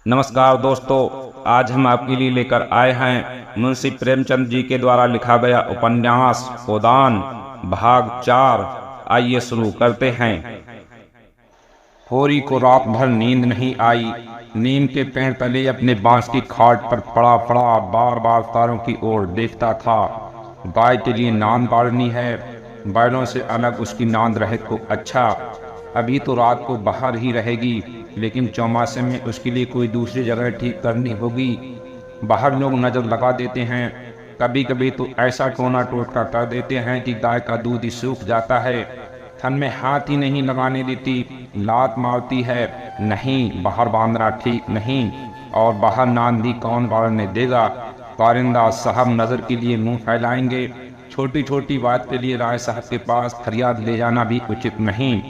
नमस्कार दोस्तों, आज हम आपके लिए लेकर आए हैं मुंशी प्रेमचंद जी के द्वारा लिखा गया उपन्यास गोदान भाग 4। आइए शुरू करते हैं। होरी को रात भर नींद नहीं आई। नीम के पेड़ तले अपने बांस की खाट पर पड़ा पड़ा बार बार तारों की ओर देखता था। गाय के लिए नांद बाड़नी है, बैलों से अलग उसकी नांद रहे तो अच्छा। अभी तो रात को बाहर ही रहेगी, लेकिन चौमासे में उसके लिए कोई दूसरी जगह ठीक करनी होगी। बाहर लोग नजर लगा देते हैं, कभी कभी तो ऐसा टोना टोटका कर देते हैं कि गाय का दूध ही सूख जाता है। थन में हाथ ही नहीं लगाने देती, लात मारती है। नहीं, बाहर बांधना ठीक नहीं, और बाहर नांद भी कौन बांधने देगा। कारिंदा साहब नजर के लिए मुंह फैलाएंगे। छोटी छोटी बात के लिए राय साहब के पास फरियाद ले जाना भी उचित नहीं।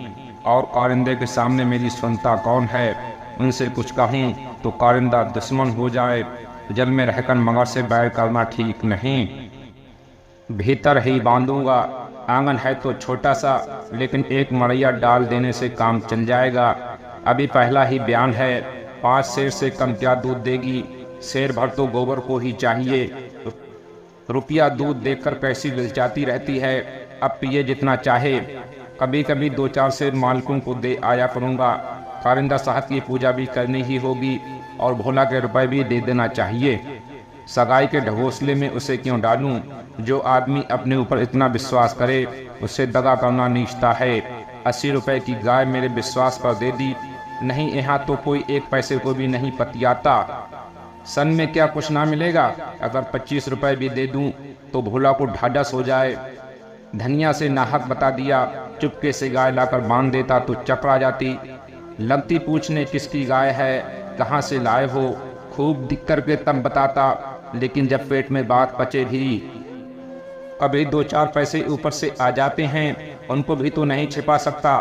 और कारिंदे के सामने मेरी सुनता कौन है। उनसे कुछ कहें तो कारिंदा दुश्मन हो जाए। जल में रहकर मगर से बैर करना ठीक नहीं। भीतर ही बांधूंगा। आंगन है तो छोटा सा, लेकिन एक मड़ैया डाल देने से काम चल जाएगा। अभी पहला ही बयान है, 5 सेर से कम क्या दूध देगी। शेर भर तो गोबर को ही चाहिए। रुपया दूध देखकर कैसी ललचाती रहती है। अब पिए जितना चाहे। कभी कभी 2-4 सेर मालकों को दे आया करूंगा। कारिंदा साहब की पूजा भी करनी ही होगी, और भोला के रुपए भी दे देना चाहिए। सगाई के ढगोसले में उसे क्यों डालूं। जो आदमी अपने ऊपर इतना विश्वास करे, उसे दगा करना नीचता है। 80 रुपए की गाय मेरे विश्वास पर दे दी। नहीं, यहाँ तो कोई 1 पैसे को भी नहीं पतियाता। सन में क्या कुछ ना मिलेगा। अगर 25 रुपए भी दे दूं तो भोला को ढाढ़स हो जाए। धनिया से नाहक बता दिया। चुपके से गाय लाकर बांध देता तो चकरा जाती। लगती पूछने किसकी गाय है, कहाँ से लाए हो। खूब दिख करके तब बताता, लेकिन जब पेट में बात पचे भी। कभी 2-4 पैसे ऊपर से आ जाते हैं, उनको भी तो नहीं छिपा सकता।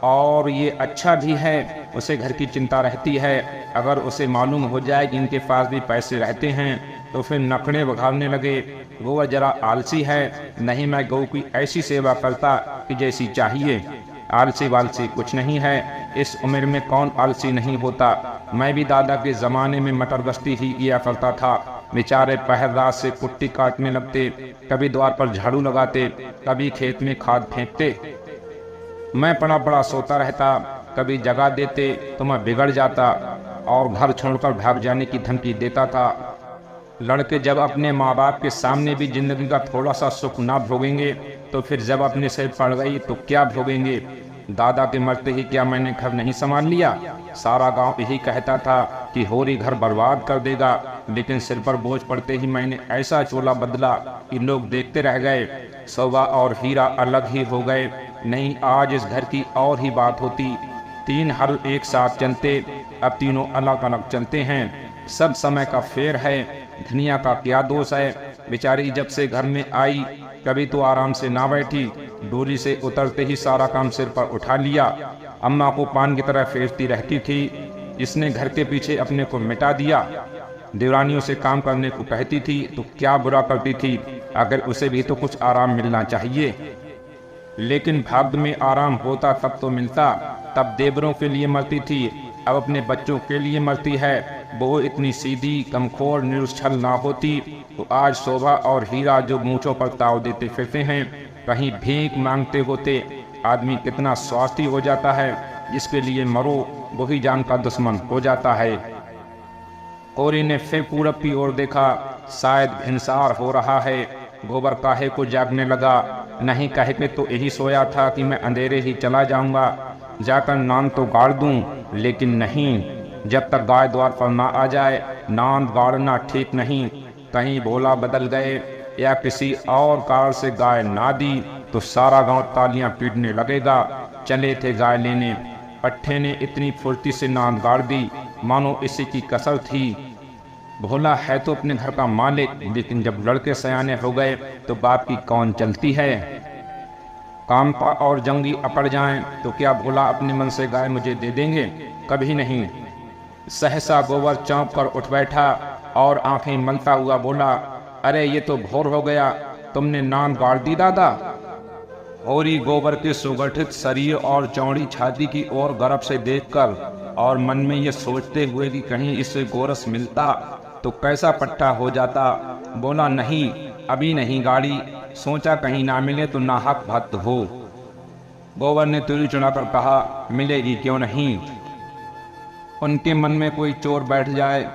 और ये अच्छा भी है, उसे घर की चिंता रहती है। अगर उसे मालूम हो जाए कि इनके पास भी पैसे रहते हैं तो फिर नखड़े बघाड़ने लगे। वो जरा आलसी है। नहीं, मैं गौ की ऐसी सेवा करता कि जैसी चाहिए। आलसी वालसी कुछ नहीं है। इस उम्र में कौन आलसी नहीं होता। मैं भी दादा के ज़माने में मटर गश्ती ही किया करता था। बेचारे पहर रात से कुट्टी काटने लगते, कभी द्वार पर झाड़ू लगाते, कभी खेत में खाद फेंकते। मैं पड़ा पड़ा सोता रहता। कभी जगा देते तो मैं बिगड़ जाता और घर छोड़कर भाग जाने की धमकी देता था। लड़के जब अपने माँ बाप के सामने भी जिंदगी का थोड़ा सा सुख ना भोगेंगे, तो फिर जब अपने सिर पड़ गई तो क्या भोगेंगे। दादा के मरते ही क्या मैंने घर नहीं संभाल लिया। सारा गांव यही कहता था कि होरी घर बर्बाद कर देगा, लेकिन सिर पर बोझ पड़ते ही मैंने ऐसा चोला बदला कि लोग देखते रह गए। शोभा और हीरा अलग ही हो गए। नहीं, आज इस घर की और ही बात होती। 3 हल एक साथ चलते, अब तीनों अलग अलग चलते हैं। सब समय का फेर है। धनिया का क्या दोष है। बेचारी जब से घर में आई, कभी तो आराम से ना बैठी। डोरी से उतरते ही सारा काम सिर पर उठा लिया। अम्मा को पान की तरह फेरती रहती थी। इसने घर के पीछे अपने को मिटा दिया। देवरानियों से काम करने को कहती थी तो क्या बुरा करती थी। अगर उसे भी तो कुछ आराम मिलना चाहिए। लेकिन भाग्य में आराम होता तब तो मिलता। तब देवरों के लिए मरती थी, अब अपने बच्चों के लिए मरती है। वो इतनी सीधी, कमखोर, निरुच्छल ना होती तो आज शोभा और हीरा जो मूंछों पर ताव देते फिरते हैं, कहीं भीख मांगते होते। आदमी कितना स्वार्थी हो जाता है। जिसके लिए मरो वही जान का दुश्मन हो जाता है। कोरी ने फिर पूरब की ओर देखा। शायद भिनसार हो रहा है। गोबर काहे को जागने लगा। नहीं, कहे के तो यही सोया था कि मैं अंधेरे ही चला जाऊंगा, जाकर नांद तो गाड़ दूं। लेकिन नहीं, जब तक गाय द्वार पर ना आ जाए नांद गाड़ना ठीक नहीं। कहीं भोला बदल गए या किसी और कारण से गाय ना दी तो सारा गांव तालियां पीटने लगेगा। चले थे गाय लेने। पट्टे ने इतनी फुर्ती से नांद गाड़ दी मानो इसी की कसर थी। भोला है तो अपने घर का मालिक, लेकिन जब लड़के सयाने हो गए तो बाप की कौन चलती है। कामपा और जंगी अकड़ जाएं तो क्या भोला अपने मन से गाय मुझे दे देंगे। कभी नहीं। सहसा गोबर चौंक कर उठ बैठा और आंखें मलता हुआ बोला, अरे ये तो भोर हो गया, तुमने नांद गाड़ दी दादा। होरी गोबर के सुगठित शरीर और चौड़ी छाती की ओर गर्व से देखकर और मन में ये सोचते हुए कि कहीं इससे गोरस मिलता तो कैसा पट्टा हो जाता, बोला नहीं अभी नहीं गाड़ी, सोचा कहीं ना मिले तो नाहक भक्त हो। गोबर ने तुरी चुनाकर कहा मिलेगी क्यों नहीं। उनके मन में कोई चोर बैठ जाए,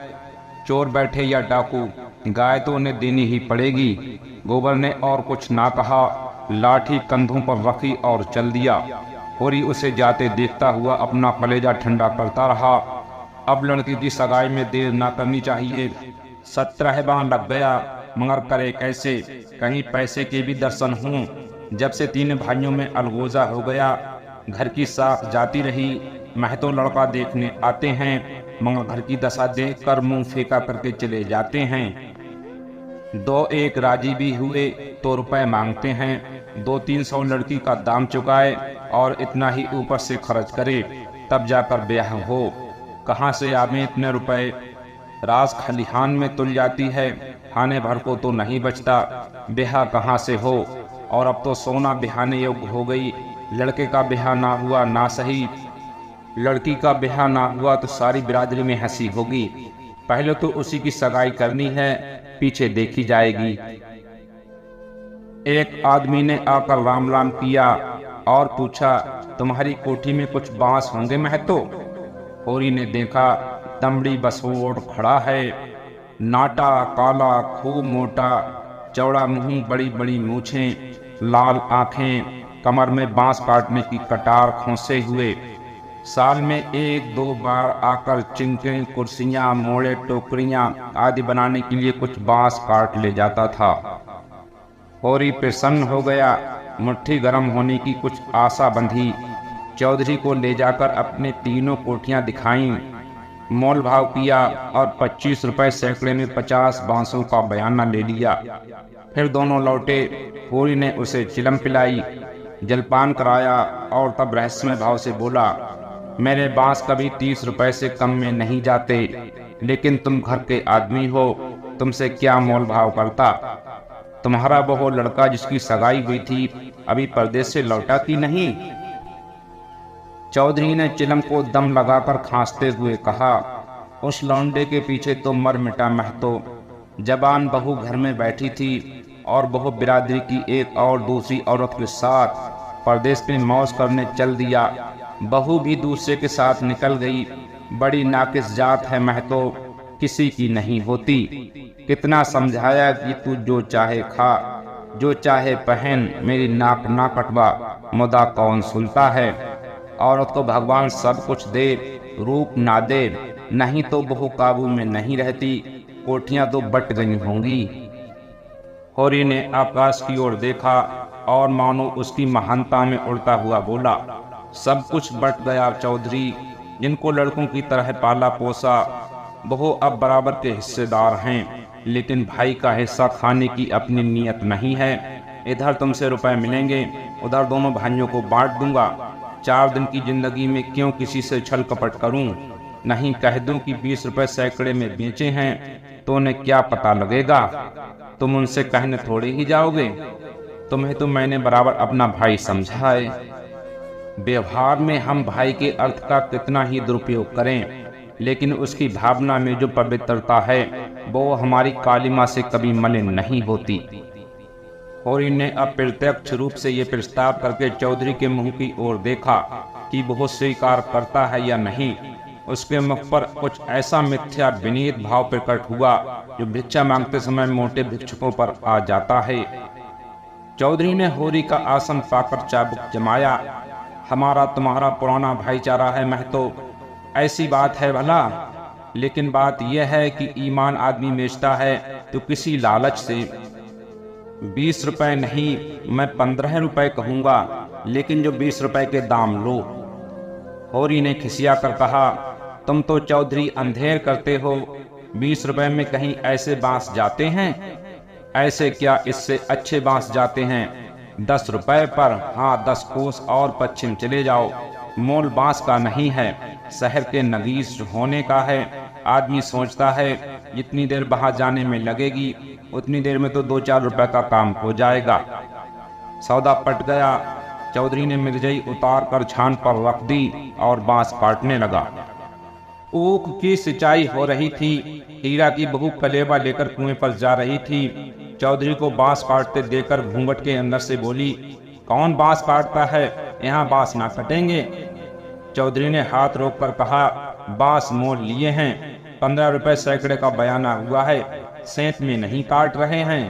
चोर बैठे या डाकू, गाय तो उन्हें देनी ही पड़ेगी। गोबर ने और कुछ ना कहा, लाठी कंधों पर रखी और चल दिया। होरी उसे जाते देखता हुआ अपना कलेजा ठंडा करता रहा। अब लड़की की सगाई में देर ना करनी चाहिए। 17 बार लग गया मगर करे कैसे, कहीं पैसे के भी दर्शन हों। जब से 3 भाइयों में अलगोजा हो गया, घर की साख जाती रही। महतो लड़का देखने आते हैं मगर घर की दशा देखकर मुंह फेंका करके चले जाते हैं। 2-1 राजी भी हुए तो रुपए मांगते हैं। 200-300 लड़की का दाम चुकाए और इतना ही ऊपर से खर्च करे तब जाकर ब्याह हो। कहाँ से आवे इतने रुपए, रास खलिहान में तुल जाती है, खाने भर को तो नहीं बचता, ब्याह कहाँ से हो। और अब तो सोना बिहाने योग्य हो गई। लड़के का ब्याह ना हुआ ना सही, लड़की का ब्याह ना हुआ तो सारी बिरादरी में हंसी होगी। पहले तो उसी की सगाई करनी है, पीछे देखी जाएगी। एक आदमी ने आकर राम राम किया और पूछा तुम्हारी कोठी में कुछ बांस होंगे महतो। होरी ने देखा दमड़ी बसोड़ खड़ा है, नाटा काला खूब मोटा, चौड़ा मुंह, बड़ी बड़ी मूछें, लाल आंखें, कमर में बांस काटने की कटार खोसे हुए। साल में 1-2 बार आकर चिंके, कुर्सियां, मोड़े, टोकरियां आदि बनाने के लिए कुछ बांस काट ले जाता था। होरी प्रसन्न हो गया, मुट्ठी गर्म होने की कुछ आशा बंधी। चौधरी को ले जाकर अपने 3 कोठियां दिखाईं, मोल भाव किया और 25 रुपए सैकड़े में 50 बांसों का बयाना ले लिया। फिर दोनों लौटे। होरी ने उसे चिलम पिलाई, जलपान कराया और तब रहस्यमय भाव से बोला मेरे बांस कभी 30 रुपए से कम में नहीं जाते, लेकिन तुम घर के आदमी हो, तुमसे क्या मोल भाव करता। तुम्हारा वो लड़का जिसकी सगाई हुई थी अभी परदेश से लौटा कि नहीं। चौधरी ने चिलम को दम लगाकर खांसते हुए कहा उस लौंडे के पीछे तो मर मिटा महतो। जवान बहू घर में बैठी थी और बहू बिरादरी की एक और दूसरी औरत के साथ परदेश में मौज करने चल दिया। बहू भी दूसरे के साथ निकल गई। बड़ी नाकिस जात है महतो, किसी की नहीं होती। कितना समझाया कि तू जो चाहे खा, जो चाहे पहन, मेरी नाक ना कटवा, मुदा कौन सुनता है। औरत को भगवान सब कुछ दे, रूप ना दे, नहीं तो बहू काबू में नहीं रहती, कोठियां तो बट गई होंगी। होरी ने आकाश की ओर देखा और मानो उसकी महानता में उड़ता हुआ बोला सब कुछ बट गया चौधरी। जिनको लड़कों की तरह पाला पोसा, बहू अब बराबर के हिस्सेदार हैं, लेकिन भाई का हिस्सा खाने की अपनी नीयत नहीं है। इधर तुमसे रुपए मिलेंगे, उधर दोनों भाइयों को बांट दूंगा। 4 दिन की जिंदगी में क्यों किसी से छल कपट करूं। नहीं कह दूं कि 20 रुपए सैकड़े में बेचे हैं तो उन्हें क्या पता लगेगा। तुम उनसे कहने थोड़े ही जाओगे। तुम्हें तो मैंने बराबर अपना भाई समझा है। व्यवहार में हम भाई के अर्थ का कितना ही दुरुपयोग करें, लेकिन उसकी भावना में जो पवित्रता है वो हमारी कालिमा से कभी मलिन नहीं होती। होरी ने अब प्रत्यक्ष रूप से ये प्रस्ताव करके चौधरी के मुंह की ओर देखा कि वो स्वीकार करता है या नहीं। उसके मुख पर कुछ ऐसा मिथ्या विनीत भाव प्रकट हुआ जो भिक्षा मांगते समय मोटे भिक्षुकों पर आ जाता है। चौधरी ने होरी का आसन पाकर चाबुक जमाया। हमारा तुम्हारा पुराना भाईचारा है महतो, ऐसी बात है भला। लेकिन बात यह है कि ईमान आदमी बेचता है तो किसी लालच से। 20 रुपए नहीं, मैं 15 रुपए कहूंगा, लेकिन जो 20 रुपए के दाम लो। होरी ने खिसिया कर कहा तुम तो चौधरी अंधेर करते हो। 20 रुपए में कहीं ऐसे बांस जाते हैं? ऐसे क्या, इससे अच्छे बांस जाते हैं। 10 रुपए पर, हाँ 10 कोस और पश्चिम चले जाओ। मोल बांस का नहीं है, शहर के नगीस होने का है। आदमी सोचता है जितनी देर वहां जाने में लगेगी उतनी देर में तो 2-4 रुपए का काम हो जाएगा। सौदा पट गया। चौधरी ने मिर्जई उतार कर छान पर रख दी और बांस काटने लगा। ऊख की सिंचाई हो रही थी। हीरा की बहू कलेवा लेकर कुएं पर जा रही थी। चौधरी को बांस काटते देखकर घूंघट के अंदर से बोली, कौन बांस काटता है, यहाँ बांस ना कटेंगे। चौधरी ने हाथ रोककर कहा, बांस मोल लिए हैं, 15 रुपए सैकड़े का बयाना हुआ है, सेंत में नहीं काट रहे हैं।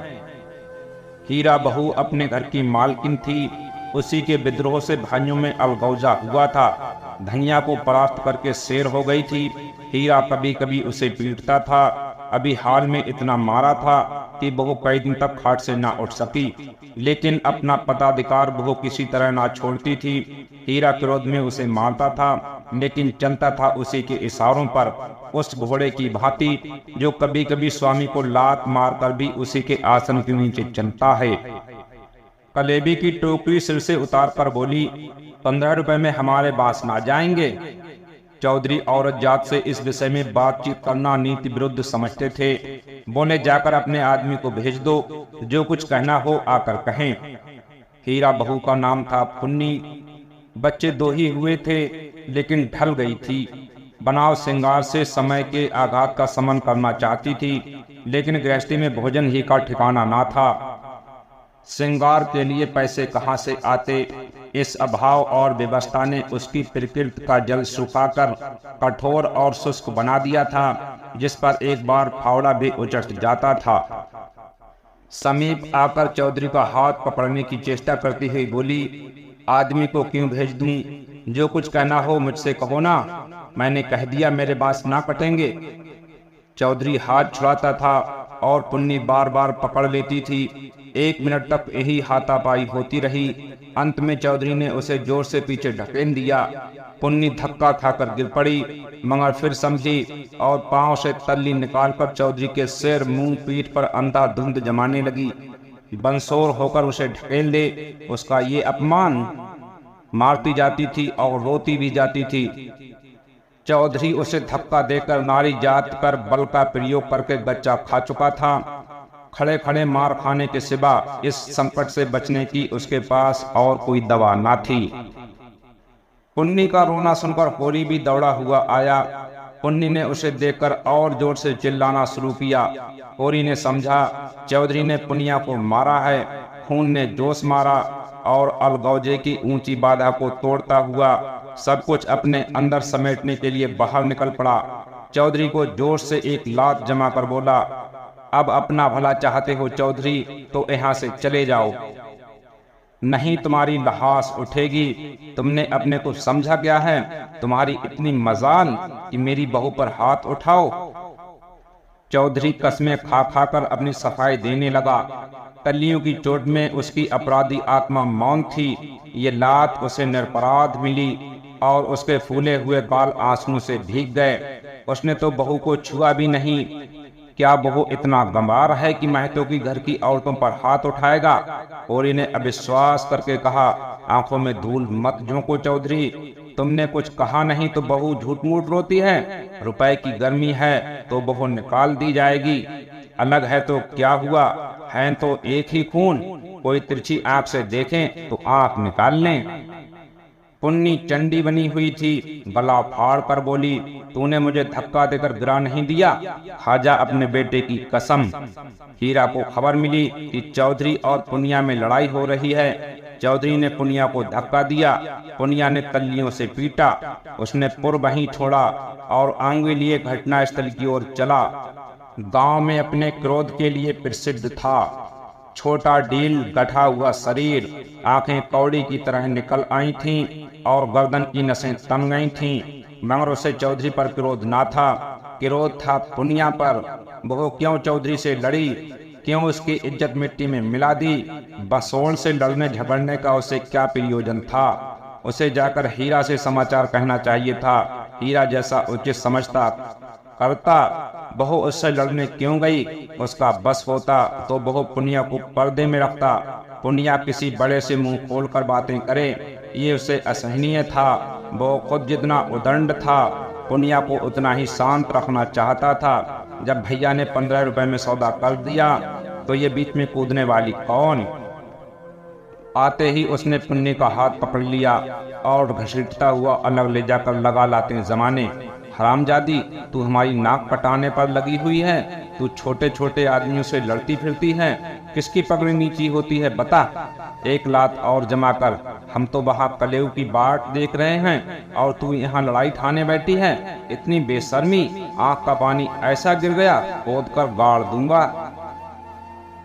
हीरा बहू अपने घर की मालकिन थी। उसी के विद्रोह से भाइयों में अलगौजा हुआ था। धनिया को परास्त करके शेर हो गई थी। हीरा कभी कभी उसे पीटता था। अभी हाल में इतना मारा था कि बहू कई दिन तक खाट से ना उठ सकी, लेकिन अपना पदाधिकार बहू किसी तरह ना छोड़ती थी। हीरा क्रोध में उसे मारता था, लेकिन चलता था उसी के इशारों पर, उस घोड़े की भांति जो कभी कभी स्वामी को लात मारकर भी उसी के आसन के नीचे चलता है। कलेबी की टोकरी सिर से उतार कर बोली, 15 रुपए में हमारे बांस ना जाएंगे। चौधरी औरत जात से इस विषय में बातचीत करना नीति विरुद्ध समझते थे। बोले, जाकर अपने आदमी को भेज दो, जो कुछ कहना हो आकर कहें। हीरा बहू का नाम था पुन्नी। बच्चे 2 ही हुए थे, लेकिन ढल गई थी। बनाव श्रृंगार से समय के आघात का समन करना चाहती थी, लेकिन गृहस्थी में भोजन ही का ठिकाना ना था। श्रृंगार के लिए पैसे कहाँ से आते। इस अभाव और व्यवस्था ने उसकी प्रकृति का जल सुखाकर कठोर और शुष्क बना दिया था, जिस पर एक बार फावड़ा भी उचट जाता था। समीप आकर चौधरी का हाथ पकड़ने की चेष्टा करती हुई बोली, आदमी को क्यों भेज दूं? जो कुछ कहना हो मुझसे कहो ना, मैंने कह दिया मेरे बांस ना कटेंगे। चौधरी हाथ छुड़ाता था और पुन्नी बार बार पकड़ लेती थी। 1 मिनट तक यही हाथापाई होती रही। अंत में चौधरी ने उसे जोर से पीछे ढकेल दिया। पुन्नी धक्का खाकर गिर पड़ी, मगर फिर समझी और पांव से तल्ली निकालकर चौधरी के सिर, मुंह, पीठ पर अंधाधुंध जमाने लगी। बंसोर होकर उसे ढकेल दे, उसका ये अपमान। मारती जाती थी और रोती भी जाती थी। चौधरी उसे धक्का देकर नारी जात कर बल का प्रयोग करके गच्चा खा चुका था। खड़े खड़े मार खाने के सिवा इस संकट से बचने की उसके पास और कोई दवा ना थी। पुन्नी का रोना सुनकर होरी भी दौड़ा हुआ आया। पुन्नी ने उसे देखकर और जोर से चिल्लाना शुरू किया। होरी ने समझा चौधरी ने पुनिया को मारा है। खून ने जोश मारा और अलगौजे की ऊंची बाधा को तोड़ता हुआ सब कुछ अपने अंदर समेटने के लिए बाहर निकल पड़ा। चौधरी को जोर से एक लात जमा कर बोला, अब अपना भला चाहते हो चौधरी, तो यहाँ से चले जाओ, नहीं तुम्हारी लहास उठेगी। तुमने अपने को समझा क्या है? तुम्हारी इतनी मजाल कि मेरी बहू पर हाथ उठाओ। चौधरी कस्में खा खाकर अपनी सफाई देने लगा। कलियों की चोट में उसकी अपराधी आत्मा मौन थी। ये लात उसे निरपराध मिली और उसके फूले हुए गाल आंसुओं से भीग गए। उसने तो बहू को छुआ भी नहीं। क्या बहू इतना गंवार है कि महतो की घर की औरतों पर हाथ उठाएगा? ओरी ने अविश्वास करके कहा, आंखों में धूल मत झोंको चौधरी, तुमने कुछ कहा नहीं तो बहू झूठ मूठ रोती है। रुपए की गर्मी है तो बहू निकाल दी जाएगी। अलग है तो क्या हुआ, है तो एक ही खून। कोई तिरछी आंख से देखें तो आंख निकाल लें। पुन्नी चंडी बनी हुई थी। गला फाड़ कर बोली, तूने मुझे धक्का देकर गिरा नहीं दिया, खाजा अपने बेटे की कसम। हीरा को खबर मिली कि चौधरी और पुनिया में लड़ाई हो रही है। चौधरी ने पुनिया को धक्का दिया। पुनिया ने तल्लियों से पीटा। उसने पुर वहीं छोड़ा और आंगवी लिए घटनास्थल की ओर चला। गांव में अपने क्रोध के लिए प्रसिद्ध था। छोटा डील, गठा हुआ शरीर, आंखें कौड़ी की तरह निकल आई थीं और गर्दन की नसें तन गई थीं। मगर उसे चौधरी पर क्रोध ना था, क्रोध था पुनिया पर। वो क्यों चौधरी से लड़ी, क्यों उसकी इज्जत मिट्टी में मिला दी? बसोल से लड़ने झगड़ने का उसे क्या प्रयोजन था? उसे जाकर हीरा से समाचार कहना चाहिए था। हीरा जैसा उचित समझता करता। बहू उससे लड़ने क्यों गई? उसका बस होता तो बहू पुनिया को पर्दे में रखता। पुनिया किसी बड़े से मुंह खोलकर बातें करे, ये उसे असहनीय था। वो खुद जितना उदंड था, पुनिया को उतना ही शांत रखना चाहता था। जब भैया ने 15 रुपए में सौदा कर दिया तो ये बीच में कूदने वाली कौन? आते ही उसने पुन्नी का हाथ पकड़ लिया और घसीटता हुआ अलग ले जाकर लगा लाते जमाने। हरामजादी, तू हमारी नाक कटाने पर लगी हुई है। तू छोटे छोटे आदमियों से लड़ती फिरती है। किसकी पगड़ी नीची होती है बता। एक लात और जमा कर। हम तो वहाँ कलेव की बाट देख रहे हैं और तू यहाँ लड़ाई ठाने बैठी है। इतनी बेशर्मी, आंख का पानी ऐसा गिर गया, खोद कर गाड़ दूंगा।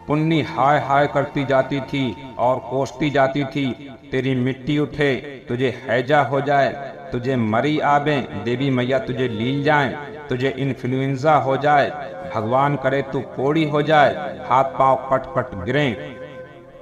पुन्नी हाय हाय करती जाती थी और कोसती जाती थी। तेरी मिट्टी उठे, तुझे हैजा हो जाए, तुझे मरी आवे, देवी मैया तुझे लील जाए, तुझे इन्फ्लुएंजा हो जाए, भगवान करे तू कोड़ी हो जाए, हाथ पांव कट कट गिरे।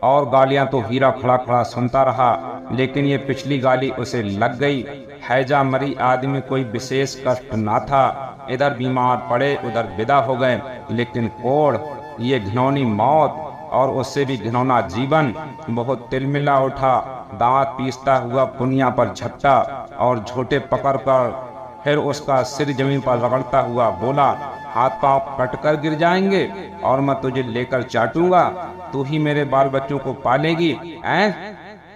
और गालियां तो हीरा खड़ा खड़ा सुनता रहा, लेकिन ये पिछली गाली उसे लग गई। हैजा मरी आदमी कोई विशेष कष्ट ना था। इधर बीमार पड़े, उधर विदा हो गए, लेकिन कोड़, ये घिनौनी मौत और उससे भी घिनौना जीवन बहुत तिलमिला उठा। दांत पीसता हुआ पुनिया पर झपटा और झोटे पकड़कर फिर उसका सिर जमीन पर रगड़ता हुआ बोला, हाथ पांव कटकर गिर जाएंगे और मैं तुझे लेकर चाटूंगा। तू ही मेरे बाल बच्चों को पालेगी, ऐं?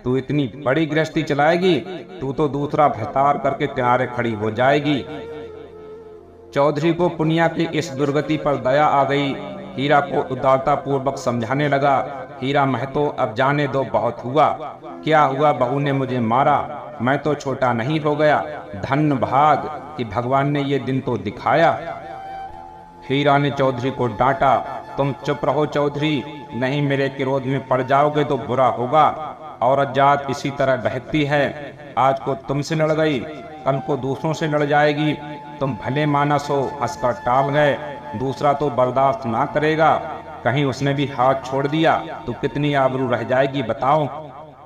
तू इतनी बड़ी गृहस्थी चलाएगी? तू तो दूसरा भतार करके किनारे खड़ी हो जाएगी। चौधरी को पुनिया की इस दुर्गति पर दया आ गई। हीरा को उदारता पूर्वक समझाने लगा, हीरा महतो, अब जाने दो, बहुत हुआ। क्या हुआ? बहू ने मुझे मारा, मैं तो छोटा नहीं हो गया। धन्य भाग कि भगवान ने ये दिन तो दिखाया। हीरा ने चौधरी को डांटा, तुम चुप रहो चौधरी, नहीं मेरे क्रोध में पड़ जाओगे तो बुरा होगा। औरत जात इसी तरह बहकती है। आज को तुमसे लड़ गई, कल को दूसरों से लड़ जाएगी। तुम भले मानस हो, हंसकर टाल गए, दूसरा तो बर्दाश्त ना करेगा। कहीं उसने भी हाथ छोड़ दिया तो कितनी आबरू रह जाएगी बताओ।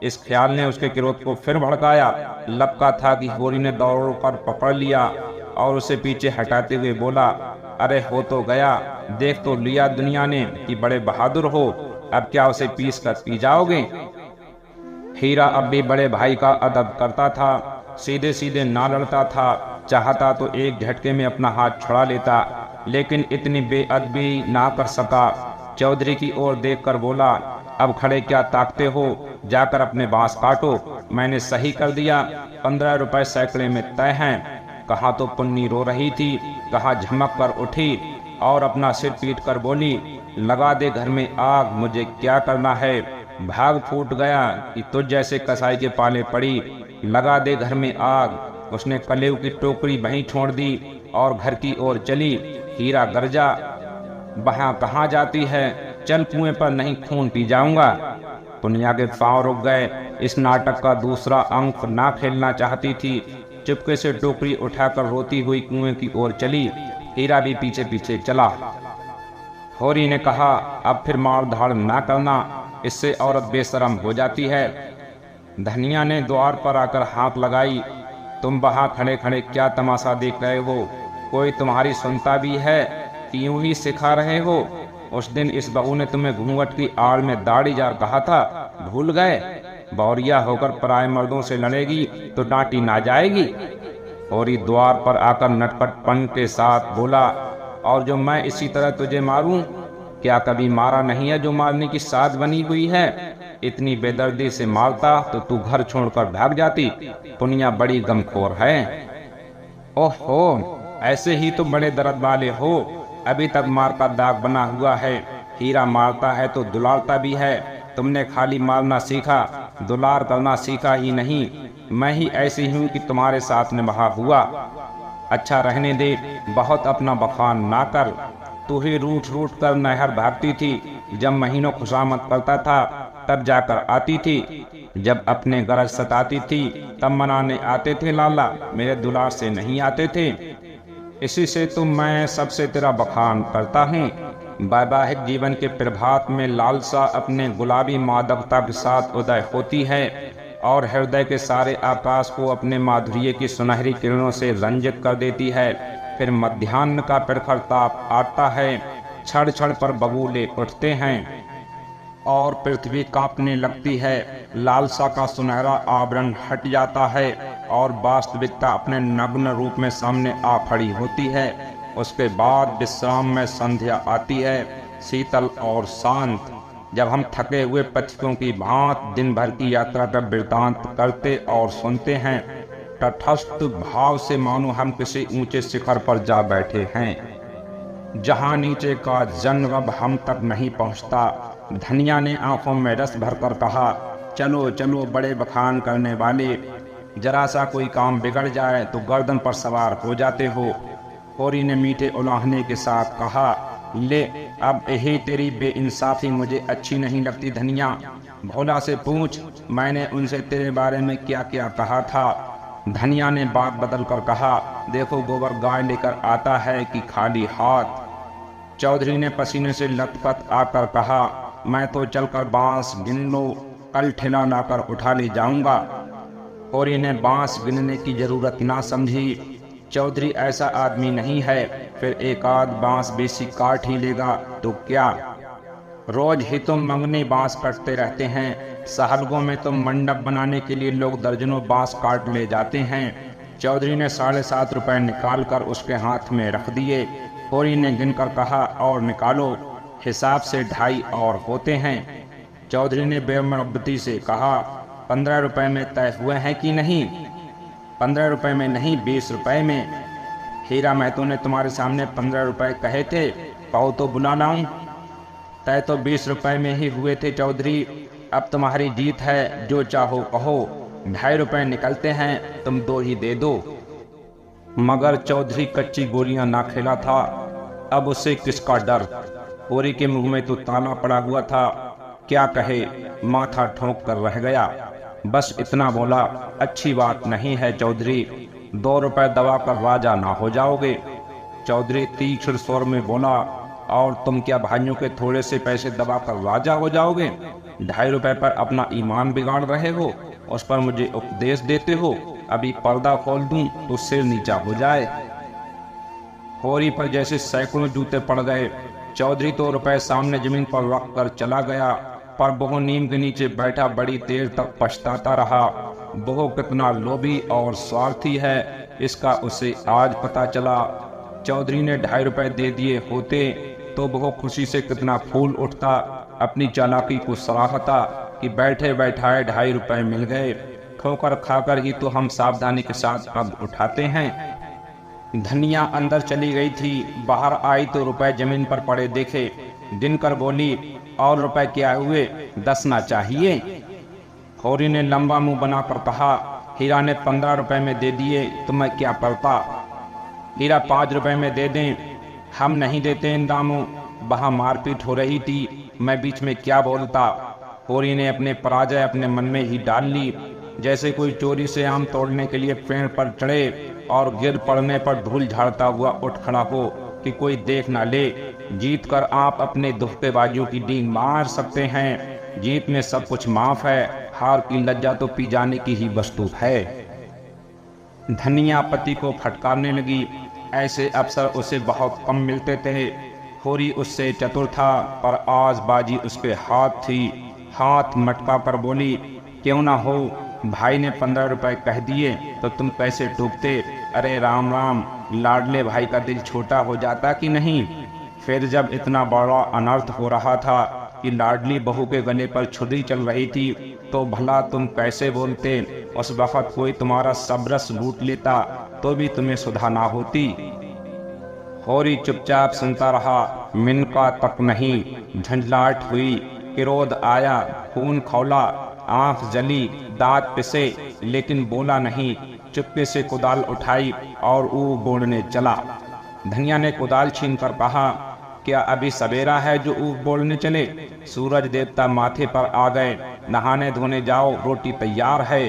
इस ख्याल ने उसके क्रोध को फिर भड़काया। लपका था कि होरी ने दौड़कर पकड़ लिया और उसे पीछे हटाते हुए बोला, अरे हो तो गया, देख तो लिया दुनिया ने कि बड़े बहादुर हो। अब क्या उसे पीस कर पी जाओगे? हीरा अब भी बड़े भाई का अदब करता था, सीधे सीधे ना लड़ता था। चाहता तो एक झटके में अपना हाथ छुड़ा लेता, लेकिन इतनी बेअदबी ना कर सका। चौधरी की ओर देखकर बोला, अब खड़े क्या ताकते हो, जाकर अपने बांस काटो। मैंने सही कर दिया, 15 रुपए सैकड़े में तय हैं। कहा तो पुन्नी रो रही थी, कहा झमक कर उठी और अपना सिर पीट कर बोली, लगा दे घर में आग, मुझे क्या करना है। भाग फूट गया कि तुझ जैसे कसाई के पाले पड़ी। लगा दे घर में आग। उसने कलेव की टोकरी वहीं छोड़ दी और घर की ओर चली। हीरा गरजा, वहाँ कहाँ जाती है, चल कुएं पर, नहीं खून पी जाऊंगा। पुनिया के पांव रुक गए। इस नाटक का दूसरा अंक ना खेलना चाहती थी। चुपके से टोकरी उठाकर रोती हुई कुएं की ओर चली। हीरा भी पीछे पीछे चला। होरी ने कहा, अब फिर मार धाड़ ना करना, इससे औरत बेशरम हो जाती है। धनिया ने द्वार पर आकर हाथ लगाई, तुम वहां खड़े खड़े क्या तमाशा देख रहे हो? कोई तुम्हारी सुनता भी है कि यूं ही सिखा रहे हो? उस दिन इस बहू ने तुम्हें घूंघट की आड़ में दाढ़ी जार कहा था, भूल गए? बौरिया होकर पराए मर्दों से लड़ेगी तो डांटी ना जाएगी। और द्वार पर आकर नटखटपन के साथ बोला, और जो मैं इसी तरह तुझे मारूं? क्या कभी मारा नहीं है जो मारने की साध बनी हुई है? इतनी बेदर्दी से मारता तो तू घर छोड़कर भाग जाती। पुनिया बड़ी गमखोर है। ओहो, ऐसे ही तो बड़े दर्द वाले हो। अभी तक मार का दाग बना हुआ है। हीरा मारता है तो दुलारता भी है। तुमने खाली मारना सीखा, दुलार करना सीखा ही नहीं। मैं ही ऐसी हूँ कि तुम्हारे साथ निभा हुआ। अच्छा रहने दे, बहुत अपना बखान ना कर। तू ही रूठ रूठ कर नहर भागती थी। जब महीनों खुशामद करता था तब जाकर आती थी। जब अपने गरज सताती थी तब मनाने आते थे लाला, मेरे दुलार से नहीं आते थे। इसी से तो मैं सबसे तेरा बखान करता हूँ। वैवाहिक जीवन के प्रभात में लालसा अपने गुलाबी मादकता के साथ उदय होती है और हृदय के सारे आकाश को अपने माधुर्य की सुनहरी किरणों से रंजित कर देती है। फिर मध्याह्न का प्रखर ताप आता है, क्षण क्षण पर बबूले उठते हैं और पृथ्वी कांपने लगती है। लालसा का सुनहरा आवरण हट जाता है और वास्तविकता अपने नग्न रूप में सामने आ खड़ी होती है। उसके बाद विश्राम में संध्या आती है, शीतल और शांत। जब हम थके हुए पथिकों की भांति दिन भर की यात्रा का वृतांत करते और सुनते हैं, तटस्थ भाव से मानो हम किसी ऊंचे शिखर पर जा बैठे हैं, जहां नीचे का जनरब हम तक नहीं पहुंचता। धनिया ने आंखों में रस भरकर कहा, चलो चलो बड़े बखान करने वाले, जरा सा कोई काम बिगड़ जाए तो गर्दन पर सवार हो जाते हो। होरी ने मीठे उलाहने के साथ कहा, ले अब यही तेरी बेइंसाफी मुझे अच्छी नहीं लगती धनिया। भोला से पूछ, मैंने उनसे तेरे बारे में क्या क्या कहा था। धनिया ने बात बदल कर कहा, देखो गोबर गाय लेकर आता है कि खाली हाथ। चौधरी ने पसीने से लथपथ आकर कहा, मैं तो चलकर बांस गिन लो, कल ठेला लाकर उठा ले जाऊंगा। होरी ने बांस गिनने की जरूरत ना समझी। चौधरी ऐसा आदमी नहीं है, फिर एक आध बांस बेसी काट ही लेगा तो क्या। रोज ही तुम मंगनी बांस काटते रहते हैं, सहलगों में तुम मंडप बनाने के लिए लोग दर्जनों बांस काट ले जाते हैं। चौधरी ने 7.5 रुपए निकाल कर उसके हाथ में रख दिए। होरी ने गिनकर कहा, और निकालो, हिसाब से 2.5 और होते हैं। चौधरी ने बेमुरब्बती से कहा, 15 रुपए में तय हुए हैं कि नहीं। 15 रुपए में नहीं, 20 रुपए में। हीरा महतो ने तुम्हारे सामने 15 रुपए कहे थे, कहो तो बुला लाऊं। तय तो 20 रुपए में ही हुए थे चौधरी, अब तुम्हारी जीत है, जो चाहो कहो। 2.5 रुपए निकलते हैं, तुम 2 ही दे दो। मगर चौधरी कच्ची गोलियां ना खेला था, अब उसे किसका डर। होरी के मुंह में तो ताला पड़ा हुआ था, क्या कहे, माथा ठोंक कर रह गया। बस इतना बोला, अच्छी बात नहीं है चौधरी, 2 रुपए दबा कर राजा ना हो जाओगे। चौधरी तीक्ष्ण स्वर में बोला, और तुम क्या भाइयों के थोड़े से पैसे दबा कर राजा हो जाओगे। 2.5 रुपए पर अपना ईमान बिगाड़ रहे हो, उस पर मुझे उपदेश देते हो। अभी पर्दा खोल दूं तो सिर नीचा हो जाए। होरी पर जैसे सैकड़ों जूते पड़ गए। चौधरी तो रुपए सामने जमीन पर रख कर चला गया, पर वो नीम के नीचे बैठा बड़ी देर तक पछताता रहा। वो कितना लोभी और स्वार्थी है, इसका उसे आज पता चला। चौधरी ने 2.5 रुपए दे दिए होते तो वो खुशी से कितना फूल उठता, अपनी चालाकी को सराहता कि बैठे बैठाए 2.5 रुपए मिल गए। ठोकर खाकर ही तो हम सावधानी के साथ कब उठाते हैं। धनिया अंदर चली गई थी, बाहर आई तो रुपए जमीन पर पड़े देखे। गिनकर बोली, और रुपए क्या हुए, 10 ना चाहिए। होरी ने लंबा मुंह बनाकर कहा, हीरा ने 15 रुपए में दे दिए तो मैं क्या करता। हीरा 5 रुपए में दे दें, हम नहीं देते इन दामों। वहां मारपीट हो रही थी, मैं बीच में क्या बोलता। होरी ने अपने पराजय अपने मन में ही डाल ली, जैसे कोई चोरी से आम तोड़ने के लिए पेड़ पर चढ़े और गिर पड़ने पर धूल झाड़ता हुआ उठ खड़ा हो कि कोई देख ना ले। जीत कर आप अपने धोखेबाजियों की डींग मार सकते हैं, जीत में सब कुछ माफ है, हार की लज्जा तो पी जाने की ही वस्तु है। धनिया पति को फटकारने लगी, ऐसे अवसर उसे बहुत कम मिलते थे। होरी उससे चतुर था, पर आज बाजी उसके हाथ थी। हाथ मटका कर बोली, क्यों ना हो, भाई ने 15 रुपए कह दिए तो तुम कैसे टूकते। अरे राम राम, लाडले भाई का दिल छोटा हो जाता कि नहीं। फिर जब इतना बड़ा अनर्थ हो रहा था कि लाडली बहू के गले पर छुरी चल रही थी, तो भला तुम कैसे बोलते। उस वक्त कोई तुम्हारा सब रस लूट लेता तो भी तुम्हें सुधा ना होती। होरी चुपचाप सुनता रहा, मिनका तक नहीं। झंझलाहट हुई, क्रोध आया, खून खौला, आंख जली, दांत पिसे, लेकिन बोला नहीं। चुपके से कुदाल उठाई और ऊख बोड़ने चला। धनिया ने कुदाल छीनकर कहा, क्या अभी सवेरा है जो ऊख बोड़ने चले। सूरज देवता माथे पर आ गए, नहाने धोने जाओ, रोटी तैयार है।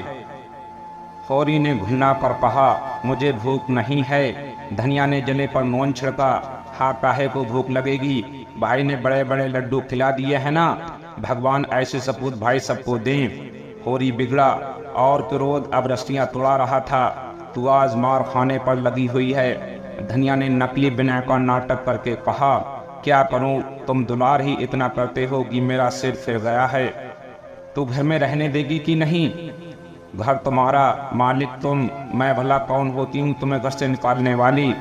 होरी ने घुलना कर कहा, मुझे भूख नहीं है। धनिया ने जले पर नोन छिड़का, हाँ काहे को भूख लगेगी, भाई ने बड़े बड़े लड्डू खिला दिए हैं ना, भगवान ऐसे सपूत भाई सबको दें। होरी बिगड़ा और क्रोध अब रस्सियां तोड़ा रहा था। तू आज मार खाने पर लगी हुई है। धनिया ने नकली विनय का नाटक करके कहा, क्या करूं, तुम दुलार ही इतना करते हो कि मेरा सिर फिर गया है। तू घर में रहने देगी कि नहीं। घर तुम्हारा, मालिक तुम, मैं भला कौन होती हूँ तुम्हें घर से निकालने वाली।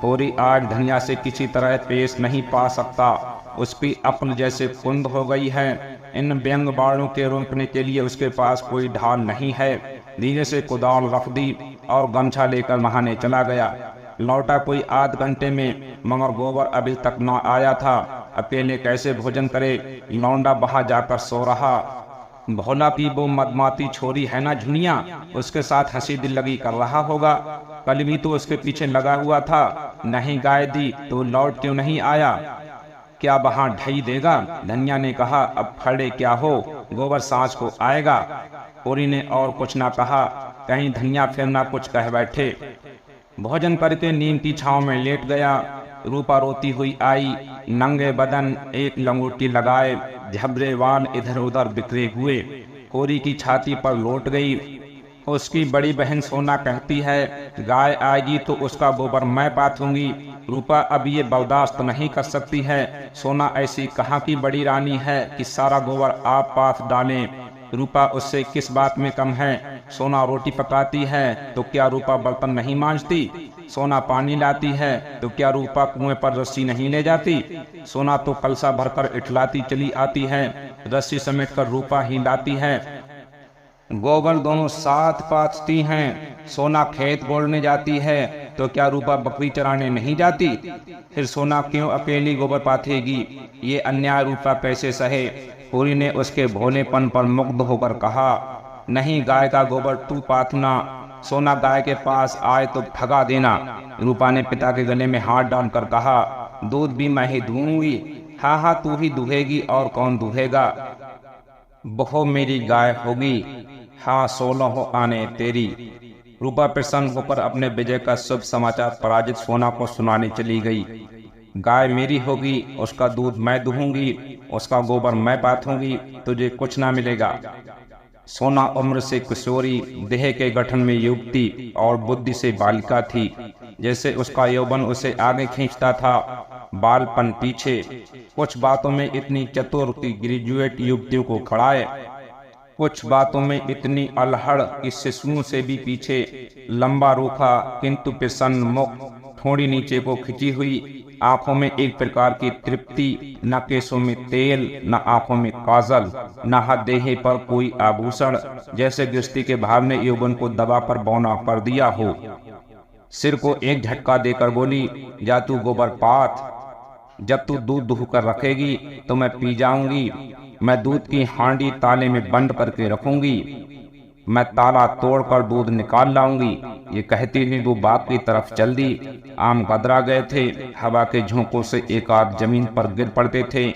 होरी आज धनिया से किसी तरह पेश नहीं पा सकता। उसकी अक्ल जैसे कुंद हो गई है। इन व्यंग बाणों के रोकने के लिए उसके पास कोई ढाल नहीं है। धीरे से कुदाल रख दी और गमछा लेकर नहाने चला गया। लौटा कोई आध घंटे में, मगर गोबर अभी तक न आया था। अकेले कैसे भोजन करे? लौंडा वहां जाकर सो रहा। भोला की वो मदमाती छोरी है ना झुनिया, उसके साथ हंसी दिल लगी कर रहा होगा। कल भी तो उसके पीछे लगा हुआ था, नहीं गाय दी तो लौट क्यों नहीं आया? क्या वहां ढई देगा? धनिया ने कहा, अब खड़े क्या हो, गोबर सांझ को आएगा। कोरी ने और कुछ ना कहा, कहीं धनिया फिर ना कुछ कह बैठे। भोजन करके नीम की छांव में लेट गया। रूपा रोती हुई आई, नंगे बदन, एक लंगोटी लगाए, झबरे वाल इधर उधर बिखरे हुए। कोरी की छाती पर लौट गई। उसकी बड़ी बहन सोना कहती है, गाय आएगी तो उसका गोबर मैं पाथूंगी। रूपा अब ये बर्दाश्त नहीं कर सकती है। सोना ऐसी कहाँ की बड़ी रानी है कि सारा गोबर आप पाथ डालें। रूपा उससे किस बात में कम है? सोना रोटी पकाती है तो क्या रूपा बर्तन नहीं मांजती? सोना पानी लाती है तो क्या रूपा कुएं पर रस्सी नहीं ले जाती? सोना तो कलसा भरकर इठलाती चली आती है, रस्सी समेट कर रूपा ही लाती है। गोबर दोनों साथ पाथती हैं। सोना खेत बोलने जाती है तो क्या रूपा बकरी चराने नहीं जाती? फिर सोना क्यों अकेली गोबर पाथेगी? ये अन्याय रूपा कैसे सहे? पूरी ने उसके भोलेपन पर मुग्ध होकर कहा, नहीं, गाय का गोबर तू पाथना। सोना गाय के पास आए तो भगा देना। रूपा ने पिता के गले में हाथ डालकर कहा, दूध भी मैं ही दूंगी। हाँ हाँ, तू ही दूहेगी, और कौन दूहेगा? बहो मेरी गाय होगी। हाँ, 16 आने तेरी। रूपा प्रसन्न होकर अपने विजय का शुभ समाचार पराजित सोना को सुनाने चली गई। गाय मेरी होगी, उसका दूध मैं दूंगी, उसका गोबर मैं पाथूंगी, तुझे कुछ ना मिलेगा। सोना उम्र से किशोरी, देह के गठन में युवती और बुद्धि से बालिका थी। जैसे उसका यौवन उसे आगे खींचता था, बालपन पीछे। कुछ बातों में इतनी चतुर कि ग्रेजुएट युवतियों को खड़ाए, कुछ बातों में इतनी अलहड़ कि शिशुओं से भी पीछे। लंबा रूखा किंतु प्रसन्न मुख, थोड़ी नीचे को खिंची हुई, आंखों में एक प्रकार की तृप्ति, न केसों में तेल, न आंखों में काजल, न हाथ देहे पर कोई आभूषण। जैसे गृहस्थी के भाव ने यौवन को दबा पर बौना कर दिया हो। सिर को एक झटका देकर बोली, जा तू गोबर पाथ। जब तू दूध दुह कर रखेगी तो मैं पी जाऊंगी। मैं दूध की हांडी ताले में बंद करके रखूंगी। मैं ताला तोड़कर दूध निकाल लाऊंगी। ये कहती ही वो बाग की तरफ चल दी। आम गदरा गए थे, हवा के झोंकों से एक आध जमीन पर गिर पड़ते थे।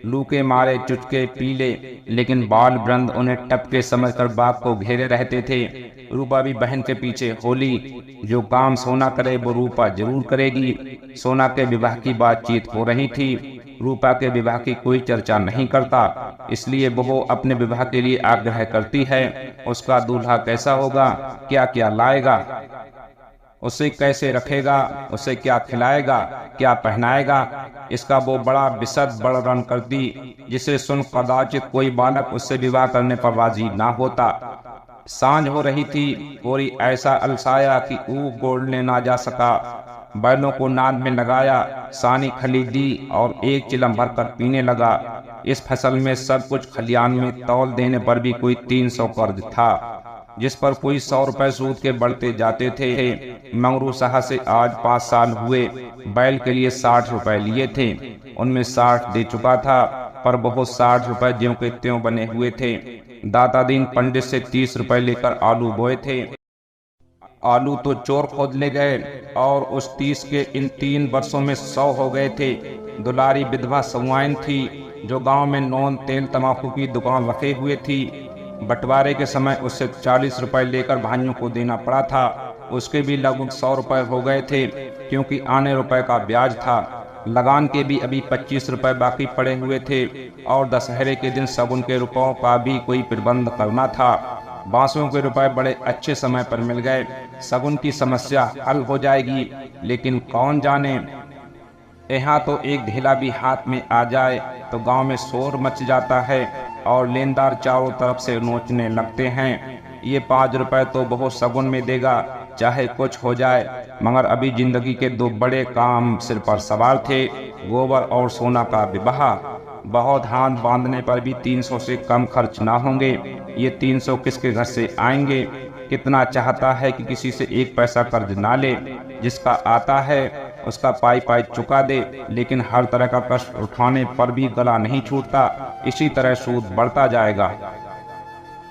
लू के मारे चुचके पीले, लेकिन बाल वृंद उन्हें टपके समझकर बाग को घेरे रहते थे। रूपा भी बहन के पीछे होली। जो काम सोना करे वो रूपा जरूर करेगी। सोना के विवाह की बातचीत हो रही थी। रूपा के विवाह की कोई चर्चा नहीं करता, इसलिए वो अपने विवाह के लिए आग्रह करती है। उसका दूल्हा कैसा होगा, क्या क्या लाएगा, उसे कैसे रखेगा, उसे क्या खिलाएगा, क्या पहनाएगा, इसका वो बड़ा विशद वर्णन करती, जिसे सुन कदाचित कोई बालक उससे विवाह करने पर राजी ना होता। सांझ हो रही थी। कोरी ऐसा अलसाया कि ऊख गोड़ने ना जा सका। बैलों को नाद में लगाया, सानी खरीदी और एक चिलम भरकर पीने लगा। इस फसल में सब कुछ खलियान में तौल देने पर भी कोई 300 कर्ज था, जिस पर कोई 100 रुपए सूद के बढ़ते जाते थे। मंगरू शाह से आज 5 साल हुए। बैल के लिए 60 रुपए लिए थे, उनमें 60 दे चुका था, पर बहुत 60 रुपए ज्यों के त्यों बने हुए थे। दाता दीन पंडित से 30 रुपए लेकर आलू बोए थे। आलू तो चोर खोद ले गए, और उस 30 के इन 3 वर्षों में 100 हो गए थे। दुलारी विधवा सवाइन थी, जो गांव में नौन तेल तमाकू की दुकान रखे हुए थी। बंटवारे के समय उससे 40 रुपए लेकर भाइयों को देना पड़ा था। उसके भी लगभग 100 रुपए हो गए थे, क्योंकि आने रुपए का ब्याज था। लगान के भी अभी 25 रुपए बाकी पड़े हुए थे, और दशहरे के दिन सगुन के रुपयों का भी कोई प्रबंध करना था। बांसों के रुपए बड़े अच्छे समय पर मिल गए। सगुन की समस्या हल हो जाएगी, लेकिन कौन जाने, यहाँ तो एक ढीला भी हाथ में आ जाए तो गांव में शोर मच जाता है, और लेनदार चारों तरफ से नोचने लगते हैं। ये 5 रुपए तो बहुत सगुन में देगा, चाहे कुछ हो जाए, मगर अभी जिंदगी के दो बड़े काम सिर पर सवार थे, गोबर और सोना का विवाह। बहुत हाथ बांधने पर भी 300 से कम खर्च ना होंगे। ये 300 किसके घर से आएंगे? कितना चाहता है कि किसी से एक पैसा कर्ज ना ले, जिसका आता है उसका पाई पाई चुका दे, लेकिन हर तरह का कष्ट उठाने पर भी गला नहीं छूटता। इसी तरह सूद बढ़ता जाएगा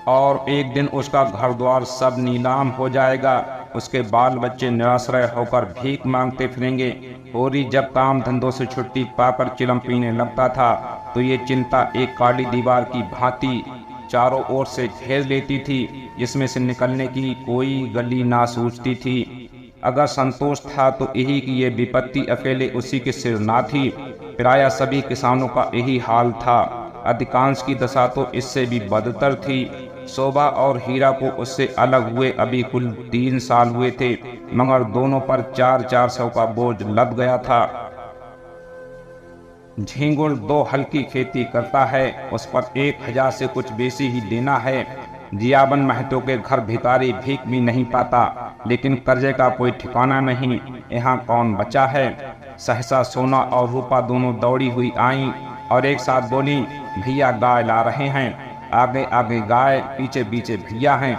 और एक दिन उसका घर द्वार सब नीलाम हो जाएगा। उसके बाल बच्चे निराश्रय होकर भीख मांगते फिरेंगे। होरी जब काम धंधों से छुट्टी पाकर चिलम पीने लगता था तो ये चिंता एक काली दीवार की भांति चारों ओर से घेर लेती थी, जिसमें से निकलने की कोई गली ना सूझती थी। अगर संतोष था तो यही कि ये विपत्ति अकेले उसी के सिर ना थी, प्रायः सभी किसानों का यही हाल था। अधिकांश की दशा तो इससे भी बदतर थी। शोभा और हीरा को उससे अलग हुए अभी कुल 3 साल हुए थे, मगर दोनों पर 400 का बोझ लद गया था। झींगुर 2 हल की खेती करता है, उस पर 1000 से कुछ बेसी ही देना है। जियाबन महतो के घर भिखारी भीख भी नहीं पाता, लेकिन कर्जे का कोई ठिकाना नहीं। यहाँ कौन बचा है? सहसा सोना और रूपा दोनों दौड़ी हुई आईं और एक साथ बोली, भैया गाय ला रहे हैं। आगे आगे गाय, पीछे पीछे भैया हैं।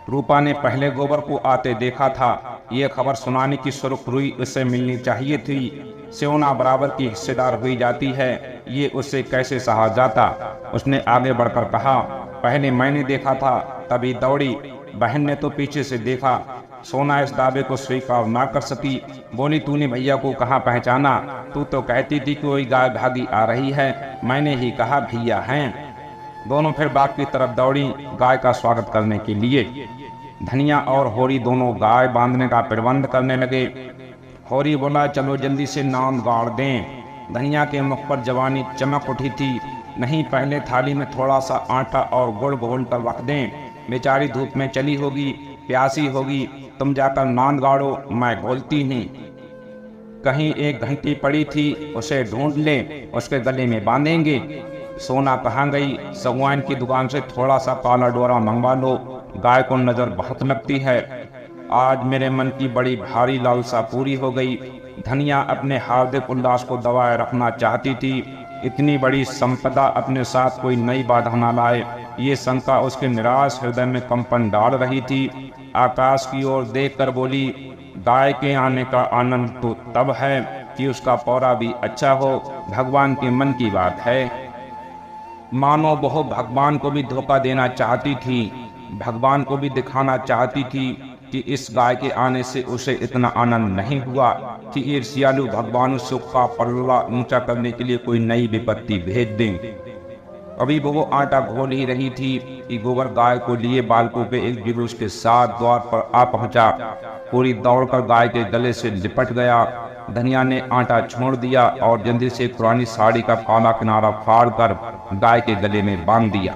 रूपा ने पहले गोबर को आते देखा था। ये खबर सुनाने की सुरखरुई उससे मिलनी चाहिए थी। सोना बराबर की हिस्सेदार हुई जाती है, ये उससे कैसे सहा जाता। उसने आगे बढ़कर कहा, पहले मैंने देखा था तभी दौड़ी, बहन ने तो पीछे से देखा। सोना इस दावे को स्वीकार ना कर सकी। बोली, तूने भैया को कहाँ पहचाना? तू तो कहती थी कि कोई गाय भागी आ रही है। मैंने ही कहा भैया हैं। दोनों फिर बाग की तरफ दौड़ी गाय का स्वागत करने के लिए। धनिया और होरी दोनों गाय बांधने का प्रबंध करने लगे। होरी बोला, चलो जल्दी से नांद गाड़ दें। धनिया के मुख पर जवानी चमक उठी थी। नहीं, पहले थाली में थोड़ा सा आटा और गुड़ घोल कर रख दें। बेचारी धूप में चली होगी, प्यासी होगी, तुम जाकर नांद गाड़ो, मैं घोलती हूँ। कहीं एक घंटी पड़ी थी, उसे ढूंढ ले, उसके गले में बांधेंगे। सोना कहाँ गई? सगवान की दुकान से थोड़ा सा काला डोरा मंगवा लो, गाय को नजर बहुत लगती है। आज मेरे मन की बड़ी भारी लालसा पूरी हो गई। धनिया अपने हार्दिक उल्लास को दबाए रखना चाहती थी। इतनी बड़ी संपदा अपने साथ कोई नई बाधा न लाए, ये शंका उसके निराश हृदय में कंपन डाल रही थी। आकाश की ओर देखकर बोली, गाय के आने का आनंद तो तब है कि उसका पौरा भी अच्छा हो। भगवान के मन की बात है। मानो वह भगवान को भी धोखा देना चाहती थी। भगवान को भी दिखाना चाहती थी कि इस गाय के आने से उसे इतना आनंद नहीं हुआ कि ईर्ष्यालु भगवान सुख का पल्ला ऊंचा करने के लिए कोई नई विपत्ति भेज दें। अभी वो आटा घोल ही रही थी कि गोबर गाय को लिए बालकों के एक जुलूस के साथ द्वार पर आ पहुंचा। पूरी दौड़कर गाय के गले से लिपट गया। धनिया ने आटा छोड़ दिया और जल्दी से पुरानी साड़ी का काला किनारा फाड़कर गाय के गले में बांध दिया।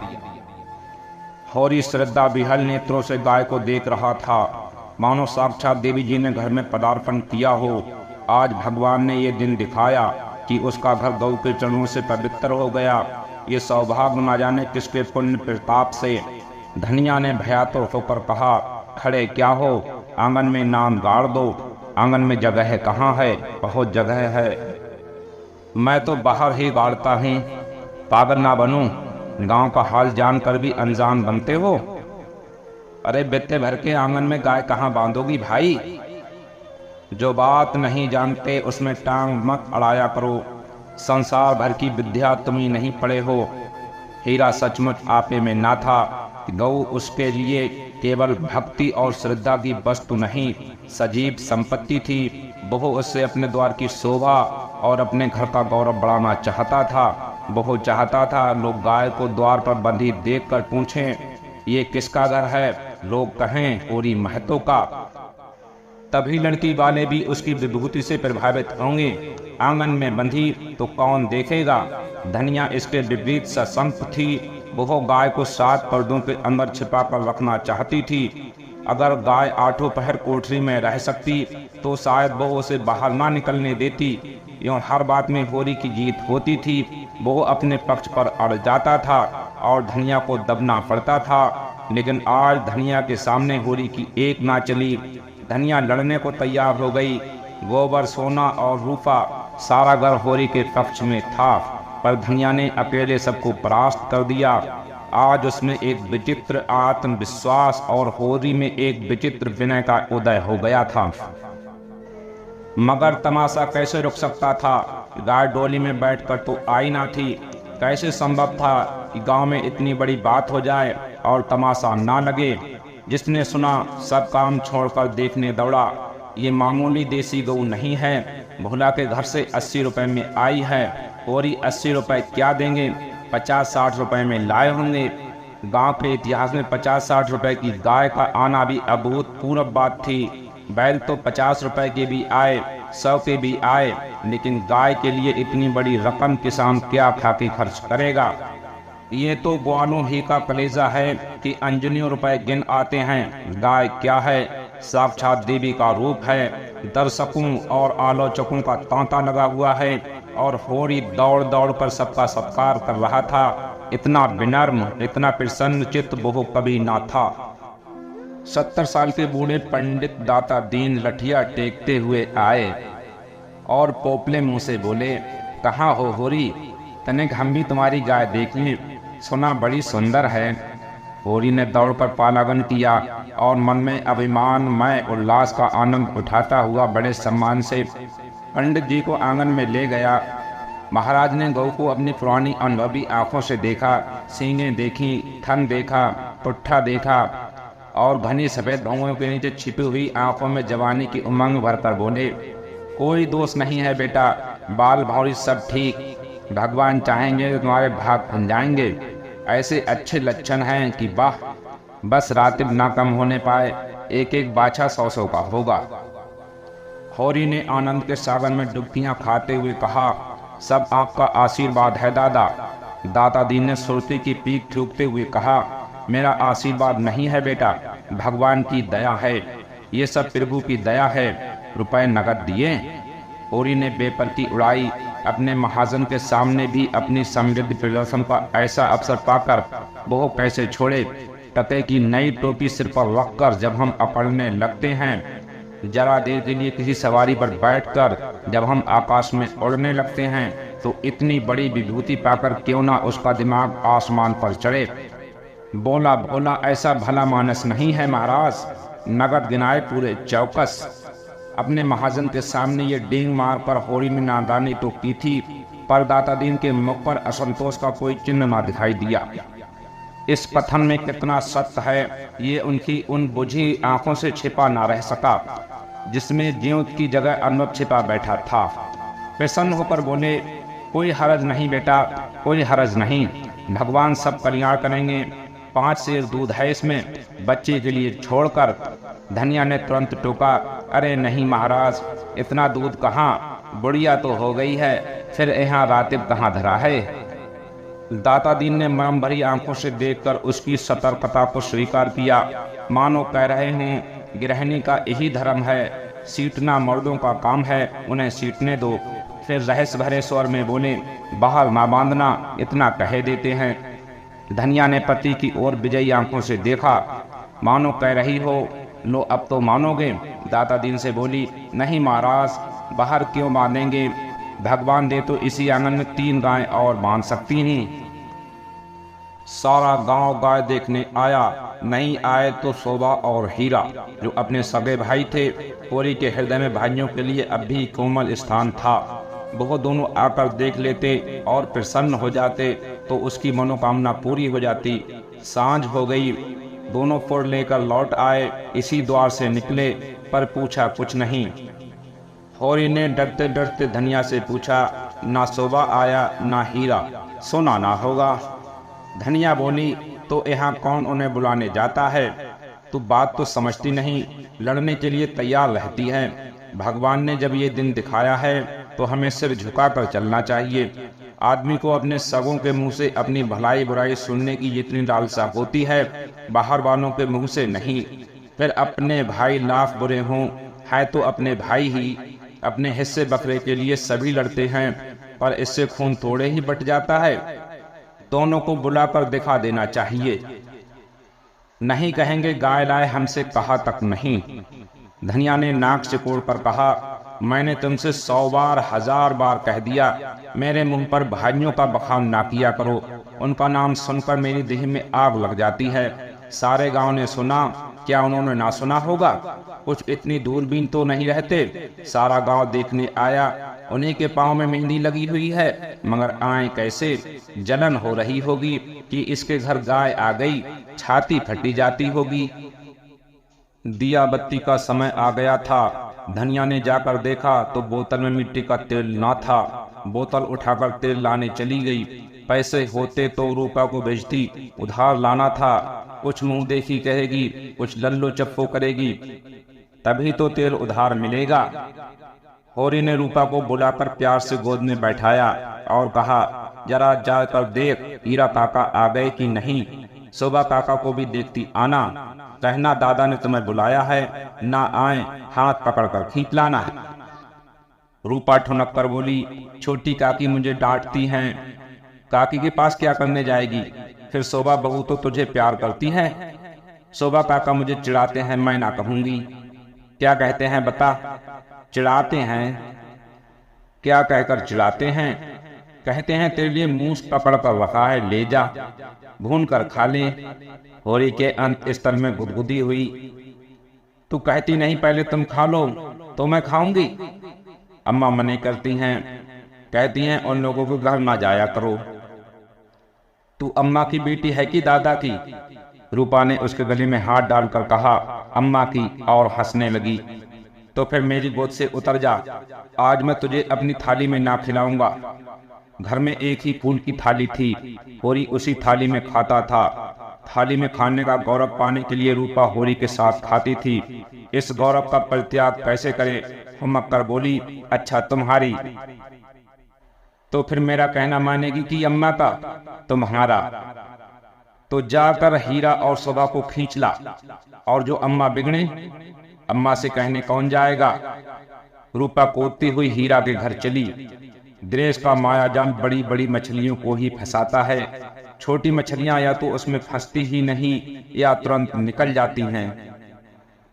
होरी श्रद्धा विहल नेत्रों से गाय को देख रहा था, मानो साक्षात देवी जी ने घर में पदार्पण किया हो। आज भगवान ने ये दिन दिखाया कि उसका घर गौ के चरणों से पवित्र हो गया। ये सौभाग्य न जाने किसके पुण्य प्रताप से। धनिया ने भयातुर होकर कहा, खड़े क्या हो, आंगन में नांद गाड़ दो। आंगन में जगह कहाँ है? बहुत जगह है, मैं तो बाहर ही गाड़ता हूँ। पागल ना बनूं, गांव का हाल जानकर भी अनजान बनते हो। अरे बेटे भर के आंगन में गाय कहाँ बांधोगी भाई? जो बात नहीं जानते उसमें टांग मत अड़ाया करो। संसार भर की विद्या तुम ही नहीं पढ़े हो। हीरा सचमुच आपे में ना था। गौ उसके लिए केवल भक्ति और श्रद्धा की वस्तु नहीं, सजीव संपत्ति थी। वह उससे अपने द्वार की शोभा और अपने घर का गौरव बढ़ाना चाहता था। वह चाहता था लोग गाय को द्वार पर बंधी देखकर पूछें, ये किसका घर है? लोग कहें, होरी महतो का। तभी लड़की वाले भी उसकी विभूति से प्रभावित होंगे। आंगन में बंधी तो कौन देखेगा? धनिया इसके विपरीत सशंक थी। वह गाय को 7 पर्दों के अंदर छिपा कर रखना चाहती थी। अगर गाय 8 पहर कोठरी में रह सकती तो शायद वह उसे बाहर ना निकलने देती। यूँ हर बात में होरी की जीत होती थी। वो अपने पक्ष पर अड़ जाता था और धनिया को दबना पड़ता था। लेकिन आज धनिया के सामने होरी की एक ना चली। धनिया लड़ने को तैयार हो गई। गोबर, सोना और रूपा सारा घर होरी के पक्ष में था, पर धनिया ने अकेले सबको परास्त कर दिया। आज उसमें एक विचित्र आत्मविश्वास और होरी में एक विचित्र विनय का उदय हो गया था। मगर तमाशा कैसे रुक सकता था? गाय डोली में बैठकर तो आई ना थी। कैसे संभव था कि गांव में इतनी बड़ी बात हो जाए और तमाशा ना लगे? जिसने सुना सब काम छोड़कर देखने दौड़ा। ये मामूली देसी गऊ नहीं है। भोला के घर से 80 रुपए में आई है। होरी 80 रुपए क्या देंगे? 50-60 रुपए में लाए होंगे। गांव के इतिहास में 50-60 रुपए की गाय का आना भी अभूतपूर्व बात थी। बैल तो 50 रुपए के भी आए, 100 के भी आए, लेकिन गाय के लिए इतनी बड़ी रकम किसान क्या खाके खर्च करेगा? ये तो ग्वालों ही का कलेजा है कि अंजनियों रुपए गिन आते हैं। गाय क्या है? साक्षात देवी का रूप है। दर्शकों और आलोचकों का तांता लगा हुआ है और होरी दौड़ दौड़ पर सबका सत्कार कर रहा था। इतना विनम्र, इतना प्रसन्न चित्त वो कभी ना था। 70 साल के बूढ़े पंडित दाता दीन लठिया टेकते हुए आए और पोपले मुंह से बोले, कहाँ हो होरी? तनिक हम भी तुम्हारी गाय देख लें, सुना बड़ी सुंदर है। होरी ने दौड़कर पालागन किया और मन में अभिमानमय उल्लास का आनंद उठाता हुआ बड़े सम्मान से पंडित जी को आंगन में ले गया। महाराज ने गऊ को अपनी पुरानी अनुभवी आंखों से देखा। सींगें देखी, थन देखा, पुट्ठा देखा और घनी सफेद भौंहों के नीचे छिपी हुई आंखों में जवानी की उमंग भरकर बोले, कोई दोष नहीं है बेटा, बाल भौरी सब ठीक। भगवान चाहेंगे तो तुम्हारे भाग खुल जाएंगे। ऐसे अच्छे लक्षण हैं कि वाह, बस रातिब ना कम होने पाए। एक एक बाछा 100-100 का होगा। होरी ने आनंद के सागर में डुबकियां खाते हुए कहा, सब आपका आशीर्वाद है दादा। दाता दीन ने सुरती की पीक ठूकते हुए कहा, मेरा आशीर्वाद नहीं है बेटा, भगवान की दया है। ये सब प्रभु की दया है। रुपए नगद दिए? होरी ने बेपरती उड़ाई। अपने महाजन के सामने भी अपनी समृद्ध प्रदर्शन का ऐसा अवसर पाकर वो पैसे छोड़े। टके की नई टोपी सिर पर रखकर जब हम अपड़ने लगते हैं, जरा देर के लिए किसी सवारी पर बैठकर जब हम आकाश में उड़ने लगते हैं, तो इतनी बड़ी विभूति पाकर क्यों ना उसका दिमाग आसमान पर चढ़े। बोला भोला ऐसा भला मानस नहीं है महाराज। नगद गिनाए पूरे चौकस। अपने महाजन के सामने ये डींग मार पर होरी में नादानी तो की थी, पर दाता दीन के मुख पर असंतोष का कोई चिन्ह ना दिखाई दिया। इस कथन में कितना सत्य है, ये उनकी उन बुझी आंखों से छिपा ना रह सका, जिसमें ज्यों की जगह अनुभव छिपा बैठा था। प्रसन्न होकर बोले, कोई हरज नहीं बेटा, कोई हरज नहीं, भगवान सब कल्याण करेंगे। 5 सेर दूध है इसमें, बच्चे के लिए छोड़कर। धनिया ने तुरंत टोका, अरे नहीं महाराज, इतना दूध कहाँ, बुढ़िया तो हो गई है, फिर यहाँ रातिब कहाँ धरा है। दाता दीन ने मरम भरी आंखों से देखकर उसकी सतर्कता को स्वीकार किया। मानो कह रहे हैं, गृहिणी का यही धर्म है, सीटना मर्दों का काम है, उन्हें सीटने दो। फिर रहस्य भरे स्वर में बोले, बाहर ना बांधना, इतना कह देते हैं। धनिया ने पति की ओर विजयी आंखों से देखा। मानो कह रही हो, लो अब तो मानोगे। दाता दीन से बोली, नहीं महाराज, बाहर क्यों बांधेंगे, भगवान दे तो इसी आंगन में 3 गाय और बांध सकती हैं। सारा गांव गाय देखने आया। नहीं आए तो शोभा और हीरा, जो अपने सगे भाई थे। होरी के हृदय में भाइयों के लिए अब भी कोमल स्थान था। वो दोनों आकर देख लेते और प्रसन्न हो जाते तो उसकी मनोकामना पूरी हो जाती। सांझ हो गई। दोनों फुर लेकर लौट आए। इसी द्वार से निकले, पर पूछा कुछ नहीं। होरी ने डरते डरते धनिया से पूछा, ना शोभा आया ना हीरा, सोना ना होगा। धनिया बोली, तो यहाँ कौन उन्हें बुलाने जाता है? तू बात तो समझती नहीं, लड़ने के लिए तैयार रहती है। भगवान ने जब ये दिन दिखाया है तो हमें सिर झुकाकर चलना चाहिए। आदमी को अपने सगों के मुंह से अपनी भलाई बुराई सुनने की जितनी लालसा होती है, बाहर वालों के मुंह से नहीं। फिर अपने भाई लाख बुरे हों, है तो अपने भाई ही। अपने हिस्से बकरे के लिए सभी लड़ते हैं, पर इससे खून थोड़े ही बट जाता है। दोनों को बुलाकर दिखा देना चाहिए। नहीं कहेंगे गाय लाए हमसे कहा तक नहीं। धनिया ने नाक सिकोड़ कर कहा, मैंने तुमसे 100 बार 1000 बार कह दिया मेरे मुंह पर भाइयों का बखान ना किया करो। उनका नाम सुनकर मेरी देह में आग लग जाती है। सारे गांव ने सुना, क्या उन्होंने ना सुना होगा? कुछ इतनी दूरबीन तो नहीं रहते। सारा गांव देखने आया। उन्हीं के पांव में मेहंदी लगी हुई है, मगर आए कैसे? जलन हो रही होगी कि इसके घर गाय आ गई, छाती फटी जाती होगी। दिया बत्ती का समय आ गया था। धनिया ने जाकर देखा तो बोतल में मिट्टी का तेल ना था। बोतल उठाकर तेल लाने चली गई। पैसे होते तो रूपा को बेचती, उधार लाना था। कुछ मुंह देखी कहेगी, कुछ लल्लो चप्पो करेगी, तभी तो तेल उधार मिलेगा। होरी ने रूपा को बुलाकर प्यार से गोद में बैठाया और कहा, जरा जाकर देख हीरा काका आ गए कि नहीं। शोभा काका को भी देखती आना। कहना दादा ने तुम्हें बुलाया है, ना आए हाथ पकड़कर खींच लाना। रूपा ठुनक कर बोली, छोटी काकी मुझे डांटती हैं। काकी के पास क्या करने जाएगी? फिर शोभा बहू तो तुझे प्यार करती है। शोभा काका मुझे चिढ़ाते हैं, मैं ना कहूंगी। क्या कहते हैं बता? चिढ़ाते हैं। क्या कहकर चिढ़ाते हैं? कहते हैं तेरे लिए मूस पकड़ कर रखा है, ले जा, भून कर खा ले। होरी के अंत स्थल में गुदगुदी हुई। तू कहती नहीं पहले तुम खा लो तो मैं खाऊंगी। अम्मा मने करती हैं, कहती हैं उन लोगों को घर ना जाया करो। तू अम्मा की बेटी है कि दादा की? रूपा ने उसके गले में हाथ डालकर कहा, अम्मा की, और हंसने लगी। तो फिर मेरी गोद से उतर जा। आज मैं तुझे अपनी थाली में ना खिलाऊंगा। घर में एक ही फूल की थाली थी। होरी उसी थाली में खाता था। थाली में खाने का गौरव पाने के लिए रूपा होरी के साथ खाती थी। इस गौरव का परित्याग कैसे करे? हुमक कर बोली, अच्छा तुम्हारी। तो फिर मेरा कहना मानेगी कि अम्मा का? तुम्हारा। तो जाकर हीरा और शोभा को खींच ला, और जो अम्मा बिगड़े अम्मा से कहने कौन जाएगा? रूपा कूदती हुई हीरा के घर चली। दिनेश का मायाजाल बड़ी बड़ी मछलियों को ही फंसाता है। छोटी मछलियां या तो उसमें फंसती ही नहीं या तुरंत निकल जाती हैं।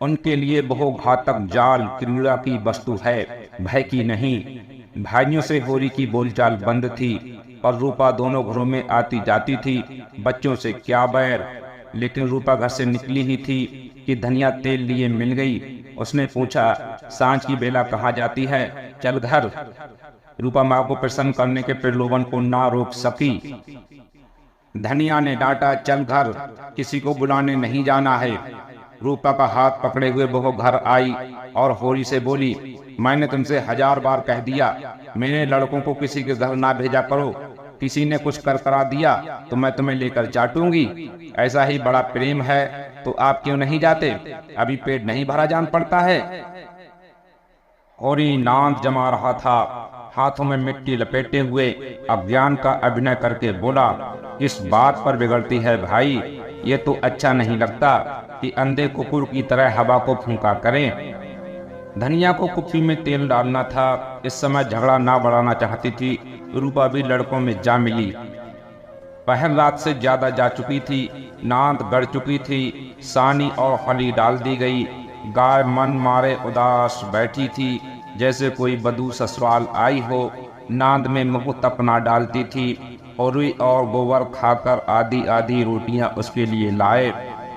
उनके लिए बहु घातक जाल क्रीड़ा की वस्तु है, भय की नहीं। भाइयों से होरी की बोलचाल बंद थी, पर रूपा दोनों घरों में आती जाती थी। बच्चों से क्या बैर। लेकिन रूपा घर से निकली ही थी कि धनिया तेल लिए मिल गई। उसने पूछा, सांझ की बेला कहाँ जाती है? चल घर। रूपा माँ को प्रसन्न करने के प्रलोभन को ना रोक सकी। धनिया ने डांटा, चल घर, किसी को बुलाने नहीं जाना है। रूपा का हाथ पकड़े हुए बहू घर आई और होरी से बोली, मैंने तुमसे 1000 बार कह दिया मेरे लड़कों को किसी के घर ना भेजा करो। किसी ने कुछ कर करा दिया तो मैं तुम्हें लेकर चाटूंगी। ऐसा ही बड़ा प्रेम है तो आप क्यों नहीं जाते? अभी पेट नहीं भरा जान पड़ता है। होरी नांद जमा रहा था, हाथों में मिट्टी लपेटे हुए अज्ञान का अभिनय करके बोला, किस बात पर बिगड़ती है भाई? ये तो अच्छा नहीं लगता कि अंधे कुकुर की तरह हवा को फूंका करें। धनिया को कुप्पी में तेल डालना था। इस समय झगड़ा ना बढ़ाना चाहती थी। रूपा भी लड़कों में जा मिली। पहर रात से ज्यादा जा चुकी थी। नांद गड़ चुकी थी। सानी और खली डाल दी गई। गाय मन मारे उदास बैठी थी, जैसे कोई बदू ससुराल आई हो। नांद में मुंह तक ना डालती थी। औरुई और गोबर खाकर आधी आधी रोटियां उसके लिए लाए,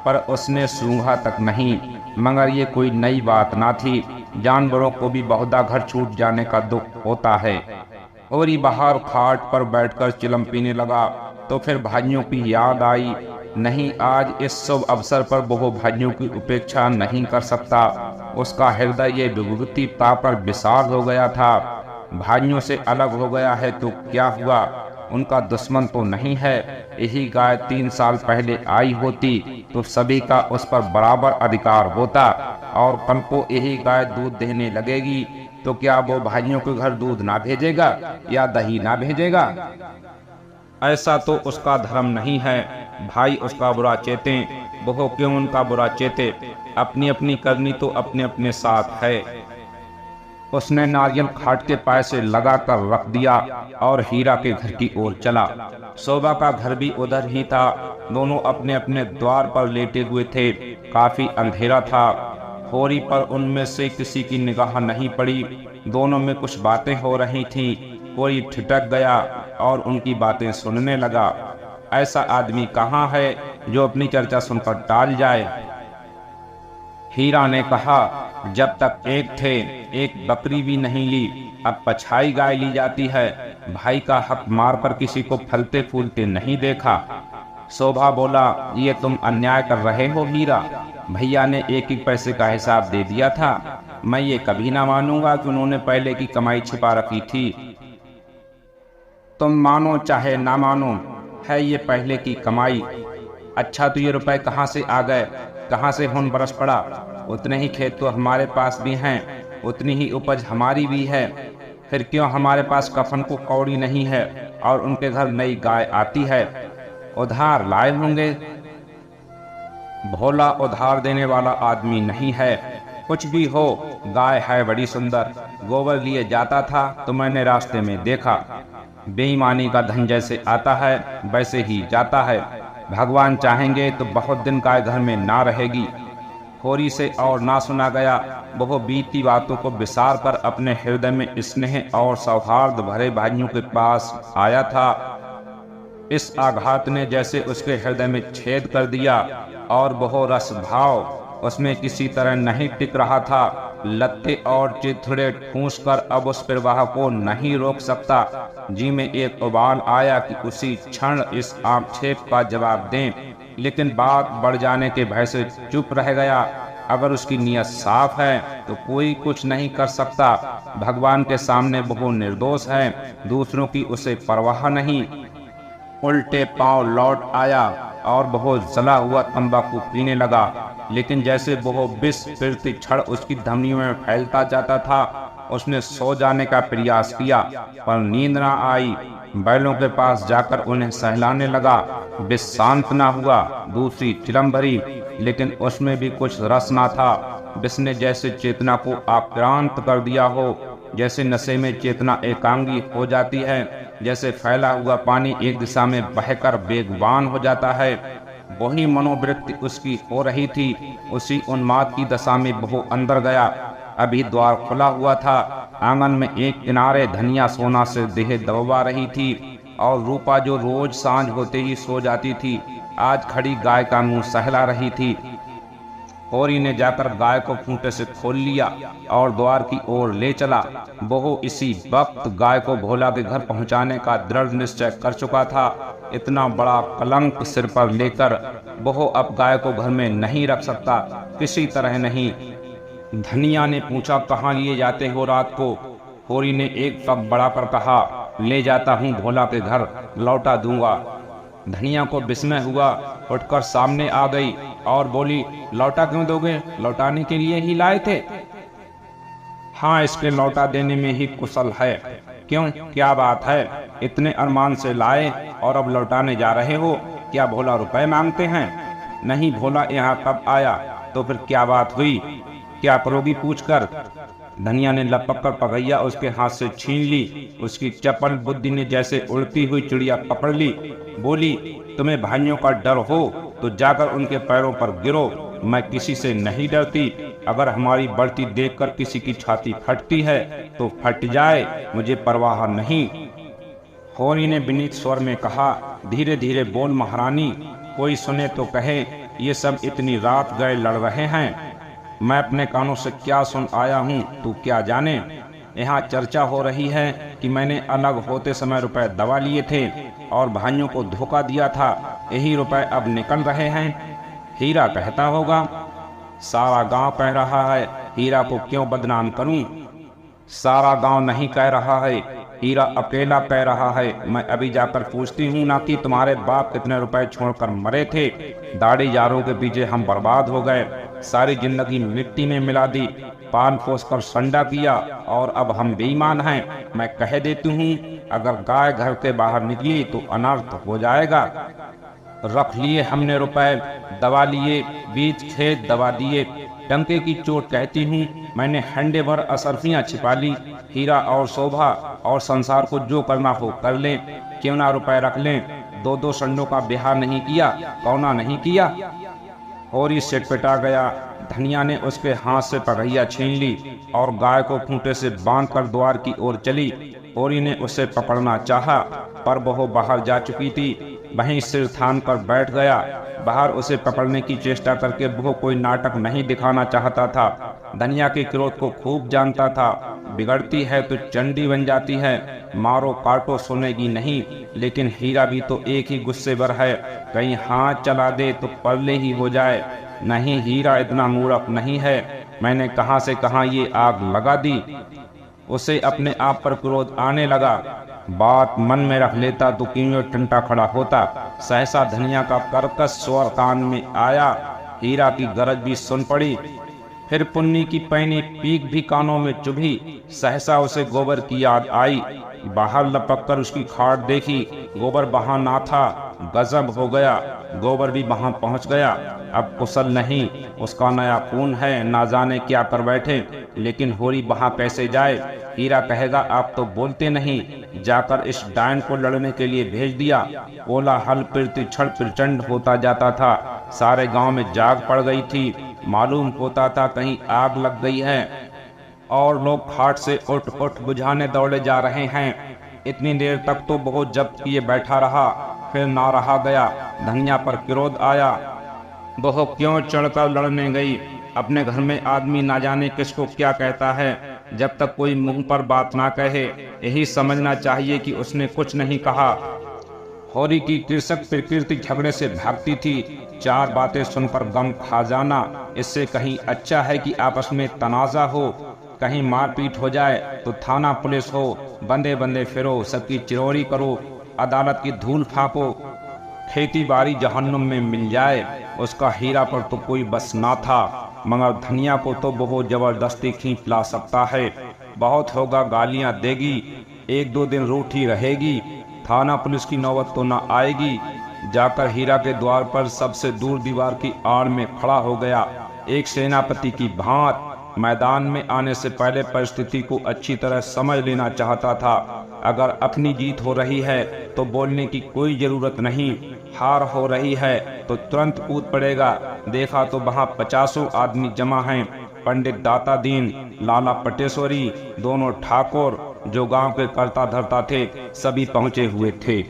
पर उसने सूंघा तक नहीं। मगर ये कोई नई बात ना थी। जानवरों को भी बहुधा घर छूट जाने का दुख होता है। और ये बाहर खाट पर बैठकर चिलम पीने लगा तो फिर भाइयों की याद आई। नहीं, आज इस शुभ अवसर पर वो भाइयों की उपेक्षा नहीं कर सकता। उसका हृदय ये विभूति पाकर विशाल हो गया था। भाइयों से अलग हो गया है तो क्या हुआ? उनका दुश्मन तो नहीं है। यही गाय 3 साल पहले आई होती तो सभी का उस पर बराबर अधिकार होता, और कल को यही गाय दूध देने लगेगी तो क्या वो भाइयों के घर दूध ना भेजेगा या दही ना भेजेगा? ऐसा तो उसका धर्म नहीं है। भाई उसका बुरा चेते, वो क्यों उनका बुरा चेते? अपनी अपनी करनी तो अपने अपने साथ है। उसने नारियल खाट के पाए से लगाकर रख दिया और हीरा के घर की ओर चला। शोभा का घर भी उधर ही था। दोनों अपने अपने द्वार पर लेटे हुए थे। काफी अंधेरा था। होरी पर उनमें से किसी की निगाह नहीं पड़ी। दोनों में कुछ बातें हो रही थीं। कोई ठिठक गया और उनकी बातें सुनने लगा। ऐसा आदमी कहाँ है जो अपनी चर्चा सुनकर टाल जाए। हीरा ने कहा, जब तक एक थे एक बकरी भी नहीं ली, अब पछाई गाय ली जाती है। भाई का हक मार पर किसी को फलते फूलते नहीं देखा। शोभा बोला, ये तुम अन्याय कर रहे हो हीरा। भैया ने एक एक पैसे का हिसाब दे दिया था। मैं ये कभी ना मानूंगा कि उन्होंने पहले की कमाई छिपा रखी थी। तुम मानो चाहे ना मानो, है ये पहले की कमाई। अच्छा, तो ये रुपए कहाँ से आ गए, कहाँ से खून बरस पड़ा। उतने ही खेत तो हमारे पास भी हैं, उतनी ही उपज हमारी भी है। फिर क्यों हमारे पास कफन को कौड़ी नहीं है और उनके घर नई गाय आती है। उधार लाए होंगे। भोला उधार देने वाला आदमी नहीं है। कुछ भी हो, गाय है बड़ी सुंदर। गोबर लिए जाता था तो मैंने रास्ते में देखा। बेईमानी का धन जैसे आता है वैसे ही जाता है। भगवान चाहेंगे तो बहुत दिन गाय घर में ना रहेगी। होरी से और ना सुना गया। वह बीती बातों को विसार कर अपने हृदय में स्नेह और सौहार्द भरे भाइयों के पास आया था। इस आघात ने जैसे उसके हृदय में छेद कर दिया और वह रस भाव उसमें किसी तरह नहीं टिक रहा था। लत्ते और चिथड़े ठूंस कर अब उस प्रवाह को नहीं रोक सकता। जी में एक उबाल आया कि उसी क्षण इस आक्षेप का जवाब दें, लेकिन बात बढ़ जाने के भय से चुप रह गया। अगर उसकी नीयत साफ है तो कोई कुछ नहीं कर सकता। भगवान के सामने वो निर्दोष है, दूसरों की उसे परवाह नहीं। उल्टे पांव लौट आया और बहुत जला हुआ तंबाकू पीने लगा, लेकिन जैसे वो विष फिरती क्षण उसकी धमनियों में फैलता जाता था। उसने सो जाने का प्रयास किया पर नींद ना आई। बैलों के पास जाकर उन्हें सहलाने लगा। विष शांत ना हुआ। दूसरी चिलम भरी, लेकिन उसमें भी कुछ रस ना था। विष ने जैसे चेतना को आक्रांत कर दिया हो। जैसे नशे में चेतना एकांगी हो जाती है, जैसे फैला हुआ पानी एक दिशा में बहकर बेगवान हो जाता है, वही मनोवृत्ति उसकी हो रही थी। उसी उन्माद की दशा में वो अंदर गया। अभी द्वार खुला हुआ था। आंगन में एक किनारे धनिया सोना से देह दबवा रही थी और रूपा जो रोज सांझ होते ही सो जाती थी, आज खड़ी गाय का मुंह सहला रही थी। होरी ने जाकर गाय को खूंटे से खोल लिया और द्वार की ओर ले चला। वो इसी वक्त गाय को भोला के घर पहुंचाने का दृढ़ निश्चय कर चुका था। इतना बड़ा कलंक सिर पर लेकर वो अब गाय को घर में नहीं रख सकता, किसी तरह नहीं। धनिया ने पूछा, कहाँ लिए जाते हो रात को। होरी ने एक पग बढ़ाकर कहा, ले जाता हूँ भोला के घर, लौटा दूंगा। धनिया को विस्मय हुआ, उठकर सामने आ गई और बोली, लौटा क्यों दोगे, लौटाने के लिए ही लाए थे। हाँ, इसके लौटा देने में ही कुशल है। क्यों, क्या बात है, इतने अरमान से लाए और अब लौटाने जा रहे हो। क्या भोला रुपए मांगते हैं। नहीं, भोला यहाँ कब आया तो फिर क्या बात हुई, क्या करोगी पूछकर। धनिया ने लपक कर पगैया उसके हाथ से छीन ली। उसकी चपल बुद्धि ने जैसे उड़ती हुई चिड़िया पकड़ ली। बोली, तुम्हें भाइयों का डर हो तो जाकर उनके पैरों पर गिरो। मैं किसी से नहीं डरती। अगर हमारी बढ़ती देखकर किसी की छाती फटती है तो फट जाए, मुझे परवाह नहीं। होरी ने विनीत स्वर में कहा, धीरे धीरे बोल महारानी, कोई सुने तो कहे ये सब इतनी रात गए लड़ रहे हैं। मैं अपने कानों से क्या सुन आया हूँ तू क्या जाने। यहाँ चर्चा हो रही है कि मैंने अलग होते समय रुपए दबा लिए थे और भाइयों को धोखा दिया था। यही रुपए अब निकल रहे हैं। हीरा कहता होगा। सारा गांव कह रहा है, हीरा को क्यों बदनाम करूं। सारा गांव नहीं कह रहा है, हीरा अकेला कह रहा है। मैं अभी जाकर पूछती हूँ ना कि तुम्हारे बाप कितने रुपए छोड़कर मरे थे। दाढ़ी यारों के पीछे हम बर्बाद हो गए, सारी जिंदगी मिट्टी में मिला दी, पान पोस कर संडा किया और अब हम बेईमान हैं। मैं कह देती हूँ, अगर गाय घर के बाहर निकली तो अनर्थ हो जाएगा। रख लिए हमने रुपए, दवा लिए, बीज खेत दवा दिए। डंके की चोट कहती हूँ, मैंने हंडे भर असरफियाँ छिपा ली। हीरा और शोभा और संसार को जो करना हो कर लें, क्यों ना रुपए रख लें। दो दो संडों का बिहार नहीं किया, कौना नहीं किया। होरी सिटपिटा गया। धनिया ने उसके हाथ से पगहिया छीन ली और गाय को खूंटे से बांधकर द्वार की ओर चली। होरी ने उसे पकड़ना चाहा, पर वह बाहर जा चुकी थी। वहीं सिर थाम कर बैठ गया। बाहर उसे पकड़ने की चेष्टा करके वह कोई नाटक नहीं दिखाना चाहता था। धनिया के क्रोध को खूब जानता था। बिगड़ती है तो चंडी बन जाती है, मारो काटो सुनेगी नहीं। लेकिन हीरा भी तो एक ही गुस्से भर है, कहीं हाथ चला दे तो परले ही हो जाए। नहीं, हीरा इतना मूर्ख नहीं है। मैंने कहां से कहां ये आग लगा दी। उसे अपने आप पर क्रोध आने लगा। बात मन में रख लेता तो क्यों टंटा खड़ा होता। सहसा धनिया का कर्कश स्वर कान में आया। हीरा की गरज भी सुन पड़ी। फिर पुन्नी की पैनी पीक भी कानों में चुभी। सहसा उसे गोबर की याद आई। बाहर लपक कर उसकी खाट देखी, गोबर वहां ना था। गजब हो गया, गोबर भी वहां पहुंच गया। अब कुशल नहीं, उसका नया खून है, ना जाने क्या कर बैठे। लेकिन होरी वहां कैसे जाए। हीरा कहेगा आप तो बोलते नहीं, जाकर इस डायन को लड़ने के लिए भेज दिया। कोलाहल प्रचंड प्रचंड होता जाता था। सारे गांव में जाग पड़ गई थी। मालूम होता था कहीं आग लग गई है और लोग खाट से उठ उठ बुझाने दौड़े जा रहे हैं। इतनी देर तक तो बहुत जब्त किए बैठा रहा, फिर ना रहा गया। धनिया पर क्रोध आया। वह क्यों चढ़कर लड़ने गई। अपने घर में आदमी ना जाने किसको क्या कहता है। जब तक कोई मुंह पर बात ना कहे, यही समझना चाहिए कि उसने कुछ नहीं कहा। होरी की कृषक प्रकृति झगड़े से भागती थी। चार बातें सुनकर गम खा जाना, इससे कहीं अच्छा है कि आपस में तनाजा हो। कहीं मारपीट हो जाए तो थाना पुलिस हो, बंदे बंदे फिरो, सबकी चिरौरी करो, अदालत की धूल फाँको, खेती बाड़ी जहन्नुम में मिल जाए। उसका हीरा पर तो कोई बस ना था, मगर धनिया को तो बहुत जबरदस्ती खींच ला सकता है। बहुत होगा गालियां देगी, एक दो दिन रूठी रहेगी, थाना पुलिस की नौबत तो ना आएगी। जाकर हीरा के द्वार पर सबसे दूर दीवार की आड़ में खड़ा हो गया। एक सेनापति की भांत मैदान में आने से पहले परिस्थिति को अच्छी तरह समझ लेना चाहता था। अगर अपनी जीत हो रही है तो बोलने की कोई जरूरत नहीं, हार हो रही है तो तुरंत कूद पड़ेगा। देखा तो वहां 50 आदमी जमा हैं। पंडित दाता दीन, लाला पटेश्वरी, दोनों ठाकुर जो गांव के कर्ता धर्ता थे, सभी पहुंचे हुए थे।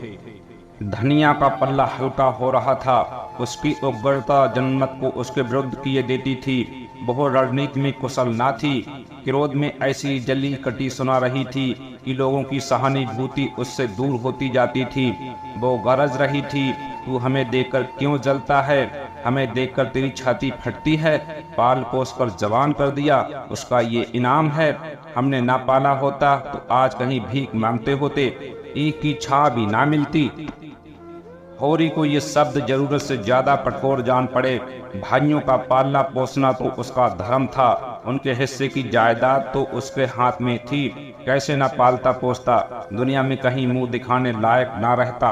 धनिया का पल्ला हल्का हो रहा था। उसकी उग्रता जनमत को उसके विरुद्ध किए देती थी। वह रणनीति में कुशल ना थी। क्रोध में ऐसी जली कटी सुना रही थी कि लोगों की सहानुभूति उससे दूर होती जाती थी। वो गरज रही थी, तू हमें देखकर क्यों जलता है, हमें देखकर तेरी छाती फटती है। पाल पोस कर जवान कर दिया, उसका ये इनाम है। हमने ना पाला होता तो आज कहीं भीख मांगते होते, ईख की छा भी ना मिलती। होरी को ये शब्द जरूरत से ज्यादा कठोर जान पड़े। भाइयों का पालना पोसना तो उसका धर्म था। उनके हिस्से की जायदाद तो उसके हाथ में थी। कैसे ना पालता पोसता, दुनिया में कहीं मुंह दिखाने लायक ना रहता।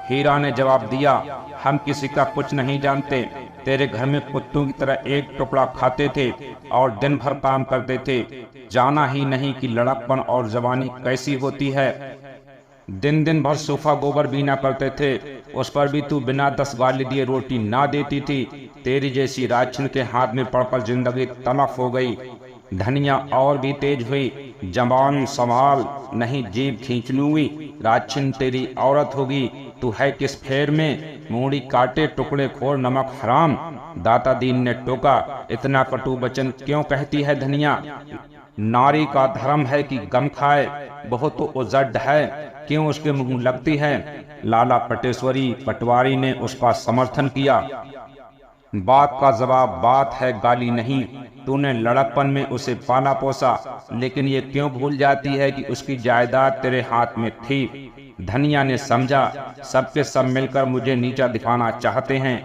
हीरा ने जवाब दिया, हम किसी का कुछ नहीं जानते। तेरे घर में कुत्तों की तरह एक टुकड़ा खाते थे और दिन भर काम करते थे। जाना ही नहीं कि लड़कपन और जवानी कैसी होती है। दिन दिन भर सूफा गोबर बीना करते थे, उस पर भी तू बिना 10 गाली दिए रोटी ना देती थी। तेरी जैसी राजछिन के हाथ में पड़कर जिंदगी तलफ हो गई। धनिया और भी तेज हुई। जबान संभाल, नहीं जीभ खींच लूंगी। राजछिन तेरी औरत होगी, तू है किस फेर में, मूड़ी काटे टुकड़े खोर नमक हराम। दाता दीन ने टोका, इतना कटु वचन क्यों कहती है धनिया। नारी का धर्म है कि गम खाए, बहुत तो उजड़ है, क्यों उसके मुंह लगती है। लाला पटेश्वरी पटवारी ने उसका समर्थन किया। बात का जवाब बात है, गाली नहीं। तूने लड़कपन में उसे पाला पोसा, लेकिन ये क्यों भूल जाती है कि उसकी जायदाद तेरे हाथ में थी। धनिया ने समझा, सबके सब मिलकर मुझे नीचा दिखाना चाहते हैं।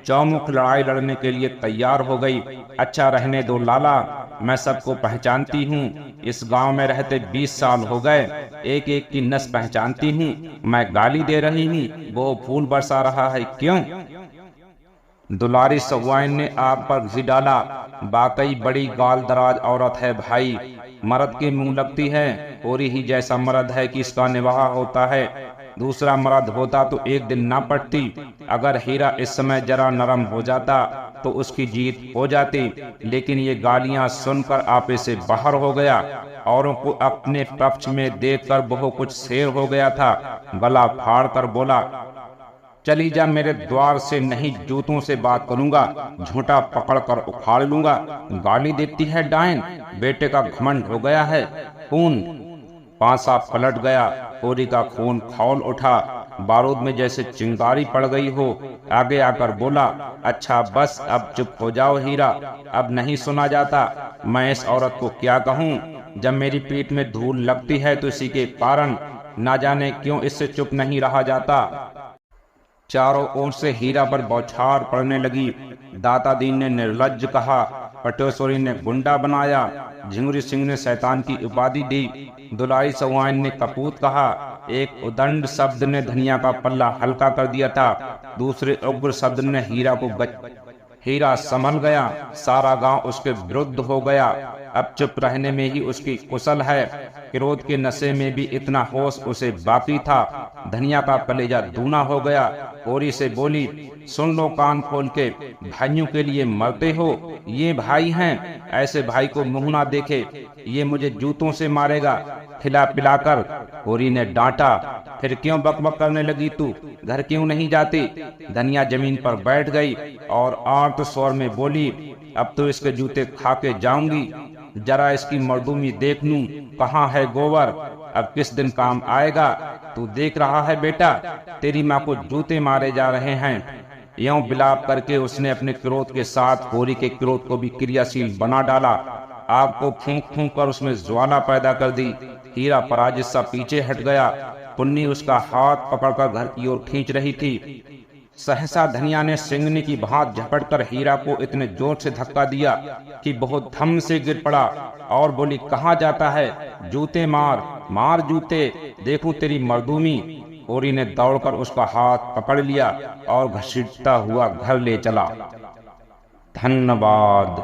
चौमुख लड़ाई लड़ने के लिए तैयार हो गई। अच्छा रहने दो लाला, मैं सबको पहचानती हूँ। इस गांव में रहते 20 साल हो गए, एक एक की नस पहचानती हूँ। मैं गाली दे रही हूँ, वो फूल बरसा रहा है, क्यों? दुलारी सगवाइन ने आग पर घी डाला। वाकई बड़ी गाल दराज औरत है भाई, मर्द के मुंह लगती है। होरी ही जैसा मर्द है कि इसका निवाह होता है। दूसरा मर्द होता तो एक दिन ना पड़ती। अगर हीरा इस समय जरा नरम हो जाता तो उसकी जीत हो जाती, लेकिन ये गालियां सुनकर आपे से बाहर हो गया। औरों को अपने पक्ष में देखकर बहु कुछ शेर हो गया था। गला फाड़ कर बोला, चली जा मेरे द्वार से, नहीं जूतों से बात करूंगा, झूठा पकड़कर उखाड़ लूंगा। गाली देती है डायन, बेटे का घमंड हो गया है। खून पांसा पलट गया, होरी का खून खौल उठा, बारूद में जैसे चिंगारी पड़ गई हो। आगे आकर बोला, अच्छा बस अब चुप हो जाओ हीरा, अब नहीं सुना जाता। मैं इस औरत को क्या कहूँ? जब मेरी पीठ में धूल लगती है तो इसी के कारण, ना जाने क्यों इससे चुप नहीं रहा जाता। चारों ओर से हीरा पर बौछार पड़ने लगी। दाता दीन ने निर्लज्ज कहा, पटेश्वरी ने गुंडा बनाया, झिंगुरी सिंह ने शैतान की उपाधि दी, दुलाई सवाइन ने कपूत कहा, एक उदंड शब्द ने धनिया का पल्ला हल्का कर दिया था, दूसरे उग्र शब्द ने हीरा को हीरा संभल गया। सारा गांव उसके विरुद्ध हो गया। अब चुप रहने में ही उसकी कुशल है। क्रोध के नशे में भी इतना होश उसे बाकी था। धनिया का कलेजा दूना हो गया। होरी से बोली, सुन लो कान खोल के, भाइयों के लिए मरते हो? ये भाई हैं, ऐसे भाई को मुंह ना देखे, ये मुझे जूतों से मारेगा, खिला पिलाकर। होरी ने डांटा, फिर क्यों बकबक करने लगी तू? घर क्यों नहीं जाती? धनिया जमीन पर बैठ गई और आर्त स्वर में बोली, अब तो इसके जूते खा के जाऊंगी, जरा इसकी मर्दूमी देख लूं, कहाँ है गोबर, अब किस दिन काम आएगा। तू देख रहा है बेटा, तेरी माँ को जूते मारे जा रहे हैं। यूं बिलाप करके उसने अपने क्रोध के साथ होरी के क्रोध को भी क्रियाशील बना डाला। आग को फूंक फूंक कर उसमें ज्वाला पैदा कर दी। हीरा पराजित सा पीछे हट गया। पुन्नी उसका हाथ पकड़कर घर की ओर खींच रही थी। सहसा धनिया ने सिंगनी की भांति झपटकर हीरा को इतने जोर से धक्का दिया कि बहुत धम से गिर पड़ा और बोली, कहाँ जाता है? जूते मार, मार जूते, देखूं तेरी मर्दूमी। होरी ने दौड़कर उसका हाथ पकड़ लिया और घसीटता हुआ घर ले चला। धन्यवाद।